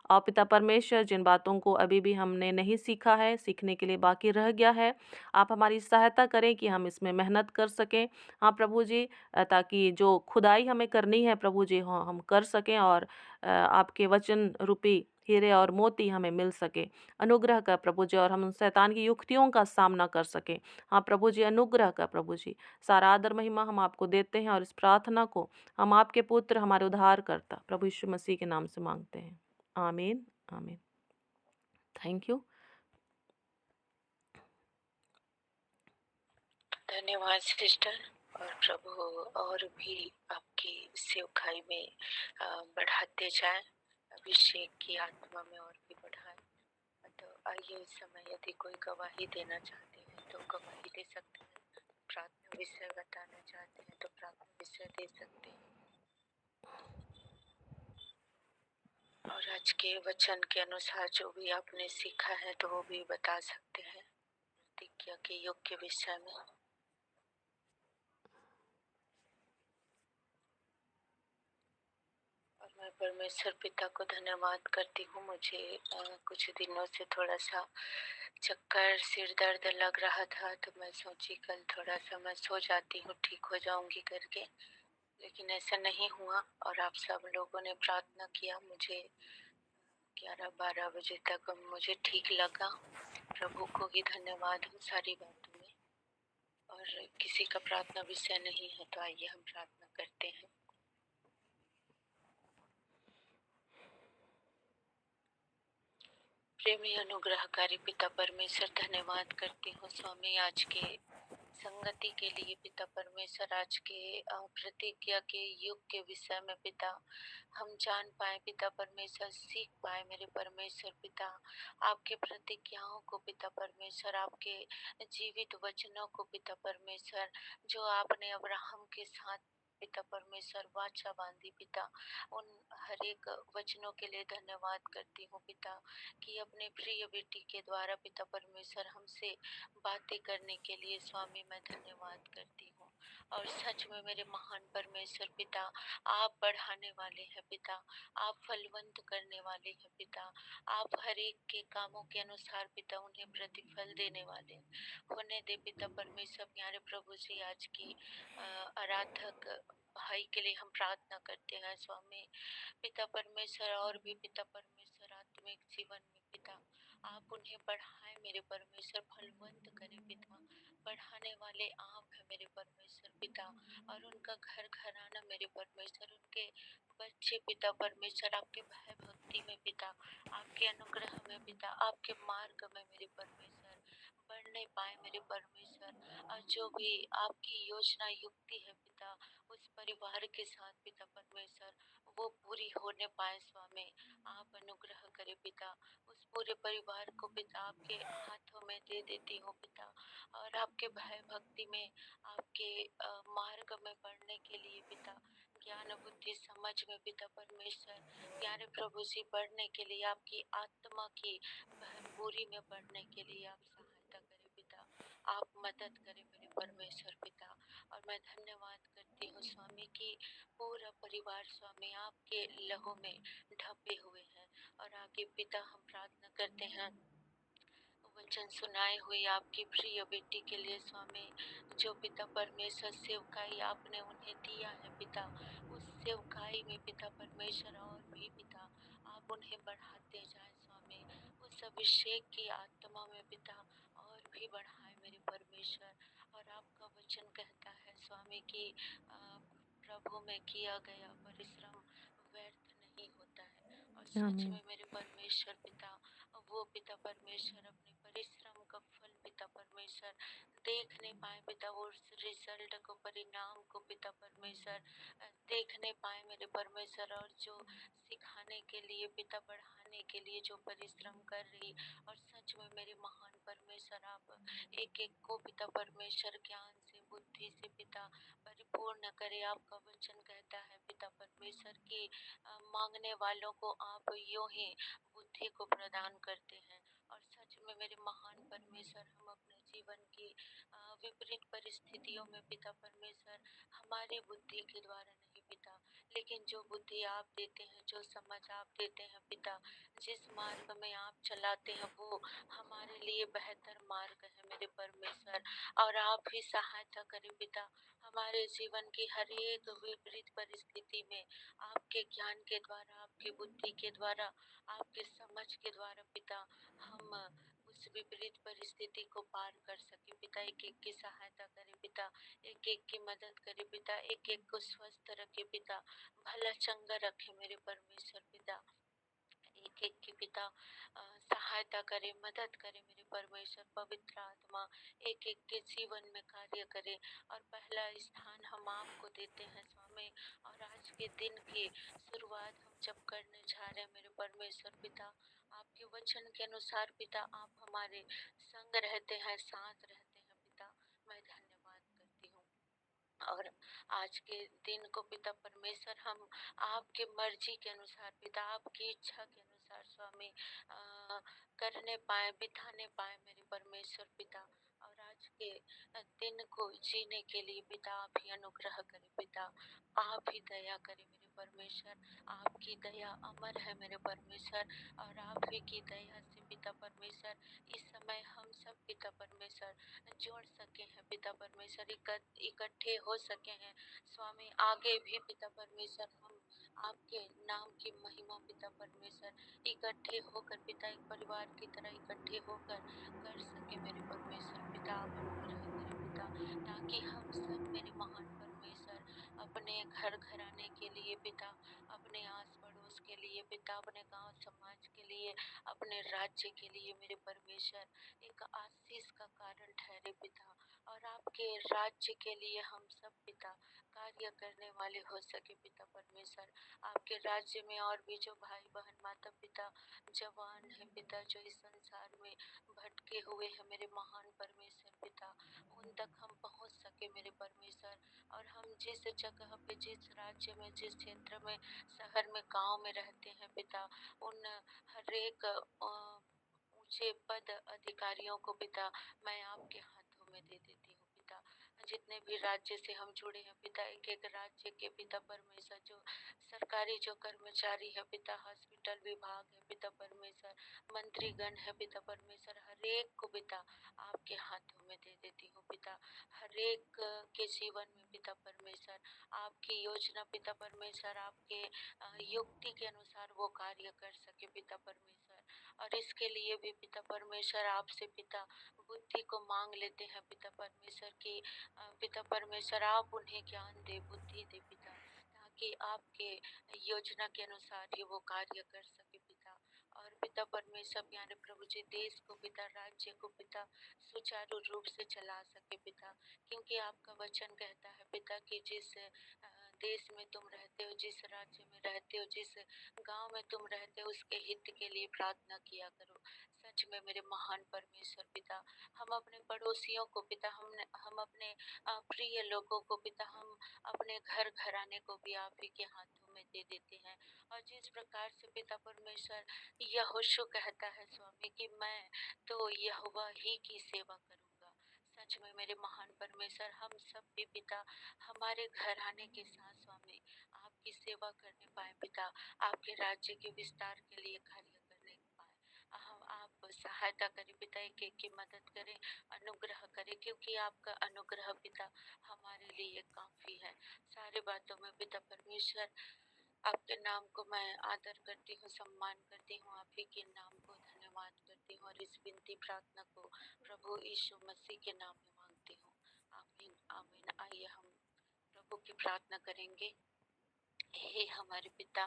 और पिता परमेश्वर, जिन बातों को अभी भी हमने नहीं सीखा है, सीखने के लिए बाकी रह गया है, आप हमारी सहायता करें कि हम इसमें मेहनत कर सकें। हाँ प्रभु जी, ताकि जो खुदाई हमें करनी है प्रभु जी, हाँ हम कर सकें, और आपके वचन रूपी हीरे और मोती हमें मिल सके। अनुग्रह कर प्रभु जी, और हम उन शैतान की युक्तियों का सामना कर सकें। हाँ प्रभु जी, अनुग्रह कर प्रभु जी। सारा आदर महिमा हम आपको देते हैं, और इस प्रार्थना को हम आपके पुत्र, हमारे उद्धारकर्ता प्रभु यीशु मसीह के नाम से मांगते हैं, आमीन आमीन। Thank you. धन्यवाद सिस्टर। और प्रभु और भी आपकी सेवकाई में बढ़ाते जाए, अभिषेक की आत्मा में और भी बढ़ाए। तो आइए इस समय यदि कोई गवाही देना चाहते हैं तो गवाही दे सकते हैं, प्रार्थना विषय बताना चाहते हैं तो प्रार्थना विषय दे सकते हैं, और आज के वचन के अनुसार जो भी आपने सीखा है तो वो भी बता सकते हैं प्रतिज्ञा के योग के विषय में। और मैं परमेश्वर पिता को धन्यवाद करती हूँ। मुझे कुछ दिनों से थोड़ा सा चक्कर, सिर दर्द लग रहा था, तो मैं सोची कल थोड़ा सा मैं सो जाती हूँ, ठीक हो जाऊंगी करके, लेकिन ऐसा नहीं हुआ। और आप सब लोगों ने प्रार्थना किया, मुझे 11-12 बजे तक मुझे ठीक लगा। प्रभु को ही धन्यवाद हो सारी बातों में। और किसी का प्रार्थना विषय नहीं है तो आइए हम प्रार्थना करते हैं। प्रेमी अनुग्रहकारी पिता परमेश्वर, धन्यवाद करती हूँ स्वामी आज के संगति के लिए। पिता परमेश्वर, आज के प्रतिज्ञा के युग के विषय में पिता हम जान पाए, पिता परमेश्वर सीख पाए मेरे परमेश्वर पिता, आपके प्रतिज्ञाओं को पिता परमेश्वर, आपके जीवित वचनों को पिता परमेश्वर, जो आपने अब्राहम के साथ पिता परमेश्वर वाचा बांधी पिता, उन हर एक वचनों के लिए धन्यवाद करती हूँ पिता, कि अपने प्रिय बेटी के द्वारा पिता परमेश्वर हमसे बातें करने के लिए स्वामी मैं धन्यवाद करती हूँ। और सच में मेरे महान परमेश्वर पिता, आप बढ़ाने वाले हैं पिता, आप फलवंत करने वाले हैं पिता, आप हर एक के कामों के अनुसार पिता उन्हें प्रतिफल देने वाले होने दे पिता परमेश्वर। प्यारे प्रभु जी, आज की आराधक भाई के लिए हम प्रार्थना करते हैं स्वामी पिता परमेश्वर, और भी पिता परमेश्वर आत्मिक जीवन में पिता आप उन्हें बढ़ाएं मेरे परमेश्वर, फलवंत करें पिता, बढ़ाने वाले आप हैं मेरे परमेश्वर पिता, और उनका घर घराना मेरे परमेश्वर, उनके बच्चे पिता परमेश्वर आपके भय भक्ति में पिता, आपके अनुग्रह में पिता, आपके मार्ग में मेरे परमेश्वर बढ़ने पाए मेरे परमेश्वर, और जो भी आपकी योजना युक्ति है पिता उस परिवार के साथ पिता परमेश्वर वो पूरी होने पाए स्वामी। आप अनुग्रह करें पिता, उस पूरे परिवार को पिता आपके हाथों में दे देती हूँ पिता, और आपके भय भक्ति में आपके मार्ग में बढ़ने के लिए पिता, ज्ञान बुद्धि समझ में पिता परमेश्वर प्यारे प्रभु जी बढ़ने के लिए, आपकी आत्मा की भरपूरी में बढ़ने के लिए आप सहायता करें पिता, आप मदद करें मेरे परमेश्वर पिता। और मैं धन्यवाद करती हूँ स्वामी की पूरा परिवार स्वामी आपके लहू में ढपे हुए हैं। और आगे पिता हम प्रार्थना करते हैं वचन सुनाए हुए आपकी प्रिय बेटी के लिए स्वामी, जो पिता परमेश्वर सेवकाई आपने उन्हें दिया है पिता, उस सेवकाई में पिता परमेश्वर और भी पिता आप उन्हें बढ़ाते जाए स्वामी, उस अभिषेक की आत्मा में पिता और भी बढ़ाए मेरे परमेश्वर। और आपका वचन कहता है स्वामी कि प्रभु में किया गया परिश्रम व्यर्थ नहीं होता है। और सच आमीन। में मेरे परमेश्वर पिता, वो पिता परमेश्वर अपने परिश्रम का फल पिता परमेश्वर देखने पाए पिता, वो रिजल्ट को परिणाम को पिता परमेश्वर देखने पाए मेरे परमेश्वर। और जो सिखाने के लिए पिता बढ़ाने के लिए जो परिश्रम कर रही, और सच में मेरे महान परमेश्वर आप एक एक को पिता परमेश्वर ज्ञान से बुद्धि से पिता परिपूर्ण करे। आपका वचन कहता है पिता परमेश्वर की मांगने वालों को आप यूं ही बुद्धि को प्रदान करते हैं। और सच में मेरे महान परमेश्वर हम अपने जीवन की विपरीत परिस्थितियों में पिता परमेश्वर हमारी बुद्धि के द्वारा नहीं पिता, लेकिन जो बुद्धि आप देते हैं, जो समझ आप देते हैं पिता, जिस मार्ग में आप चलाते हैं वो हमारे लिए बेहतर मार्ग है मेरे परमेश्वर। और आप ही सहायता करें पिता, हमारे जीवन की हर एक विपरीत परिस्थिति में आपके ज्ञान के द्वारा, आपकी बुद्धि के द्वारा, आपके समझ के द्वारा पिता हम उस विपरीत परिस्थिति को पार कर सके पिता। एक एक की सहायता करे पिता, एक एक की मदद करे पिता, एक एक को स्वस्थ रखे पिता, भला चंगा रखे मेरे परमेश्वर पिता। एक एक की पिता सहायता करे, मदद करे मेरे परमेश्वर। पवित्र आत्मा एक एक के जीवन में कार्य करे। और पहला स्थान हम आपको देते हैं स्वामी। और आज के दिन की शुरुआत हम जब करने जा रहे हैं मेरे परमेश्वर पिता, आपके वचन के अनुसार पिता आप हमारे संग रहते हैं, साथ रहते हैं पिता। मैं धन्यवाद करती हूँ। और आज के दिन को पिता परमेश्वर हम आपके मर्जी के अनुसार पिता, आपकी इच्छा के अनुसार स्वामी करने पाए, बिताने पाए मेरे परमेश्वर पिता। और आज के दिन को जीने के लिए पिता आप ही अनुग्रह करें पिता, आप ही दया करें मेरे परमेश्वर। आपकी दया अमर है मेरे परमेश्वर, और आप ही की दया से पिता परमेश्वर इस समय हम सब पिता परमेश्वर जोड़ सके हैं पिता परमेश्वर, इकट्ठे हो सके हैं स्वामी। आगे भी पिता परमेश्वर हम आपके नाम की महिमा पिता परमेश्वर इकट्ठे होकर पिता, एक परिवार की तरह इकट्ठे होकर कर सके मेरे परमेश्वर पिता। आप अनुग्रह करें पिता, ताकि हम सब मेरे महान परमेश्वर अपने घर घराने के लिए पिता, अपने आस पड़ोस के लिए पिता, अपने गांव समाज के लिए, अपने राज्य के लिए मेरे परमेश्वर एक आशीष का कारण ठहरे पिता। और आपके राज्य के लिए हम सब पिता कार्य करने वाले हो सके पिता परमेश्वर। आपके राज्य में और भी जो भाई बहन माता पिता जवान है पिता, जो इस संसार में भटके हुए हैं मेरे महान परमेश्वर पिता, उन तक हम पहुंच सके मेरे परमेश्वर। और हम जिस जगह पे, जिस राज्य में, जिस क्षेत्र में, शहर में, गांव में रहते हैं पिता, उन हर एक ऊंचे पद अधिकारियों को पिता मैं आपके हाथों में दे देती हूँ पिता। जितने भी राज्य से हम जुड़े हैं पिता, एक एक राज्य के पिता परमेश्वर, जो सरकारी जो कर्मचारी है पिता, हॉस्पिटल विभाग है पिता परमेश्वर, मंत्रीगण है पिता परमेश्वर, हर एक को पिता आपके हाथों में दे देती हूँ पिता। हर एक के जीवन में पिता परमेश्वर आपकी योजना पिता परमेश्वर, आपके युक्ति के अनुसार वो कार्य कर सके पिता परमेश्वर। और इसके लिए भी पिता परमेश्वर आपसे पिता बुद्धि को मांग लेते हैं पिता परमेश्वर की पिता परमेश्वर आप उन्हें ज्ञान दे, बुद्धि दे पिता, ताकि आपके योजना के अनुसार ही वो कार्य कर सके पिता। और पिता परमेश्वर प्यारे प्रभु जी, देश को पिता, राज्य को पिता सुचारू रूप से चला सके पिता, क्योंकि आपका वचन कहता है पिता कि जिस देश में तुम रहते हो, जिस राज्य में रहते हो, जिस गांव में तुम रहते हो, उसके हित के लिए प्रार्थना किया करो। सच में मेरे महान परमेश्वर पिता, हम अपने पड़ोसियों को पिता, हम अपने प्रिय लोगों को पिता, हम अपने घर घराने को भी आप ही के हाथों में दे देते हैं। और जिस प्रकार से पिता परमेश्वर यहोशू कहता है स्वामी कि मैं तो यहोवा ही की सेवा करूंगा। सच में मेरे महान परमेश्वर, हम सब भी पिता हमारे घराने के साथ स्वामी आपकी सेवा करने पाए पिता, आपके राज्य के विस्तार के लिए कार्य करने पाए। हम आप सहायता करें पिता, एक एक की मदद करें, अनुग्रह करें, क्योंकि आपका अनुग्रह पिता हमारे लिए काफी है। सारी बातों में पिता परमेश्वर आपके नाम को मैं आदर करती हूँ, सम्मान करती हूँ, आप ही के नाम को धन्यवाद करती हूँ, और इस विनती प्रार्थना को प्रभु यीशु मसीह के नाम में मांगती हूँ। आमीन आमीन। आइए हम प्रभु की प्रार्थना करेंगे। हे हमारे पिता,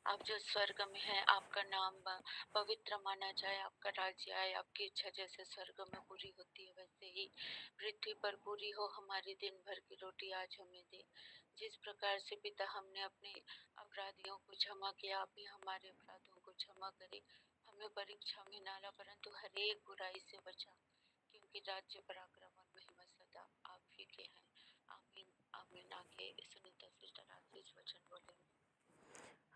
आप जो स्वर्ग में हैं, आपका नाम पवित्र माना जाए, आपका राज्य आए, आपकी इच्छा जैसे स्वर्ग में पूरी होती है वैसे ही पृथ्वी पर पूरी हो। हमारी दिन भर की रोटी आज हमें दे। जिस प्रकार से पिता हमने अपने अपराधियों को क्षमा किया, आप भी हमारे अपराधों को क्षमा करें। हमें परीक्षा में ना ला, परंतु हर एक बुराई से बचा, क्योंकि राज्य पराक्रम और महिमा सदा आप ही के हैं। आमीन आमीन। आगे सुनीता सिस्टर आशीष वचन बोलेंगे।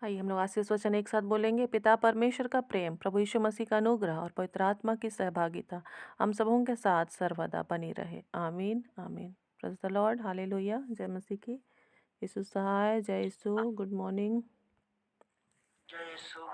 आइए हम लोग आशीष वचन एक साथ बोलेंगे। पिता परमेश्वर का प्रेम, प्रभु यीशु मसीह का अनुग्रह और पवित्र आत्मा की सहभागिता हम सबों के साथ सर्वदा बनी रहे। आमीन आमीन। Praise the Lord. हालेलुया। जय मसीह की। यीशु सहाय। जय यीशु। Good morning. जय यीशु।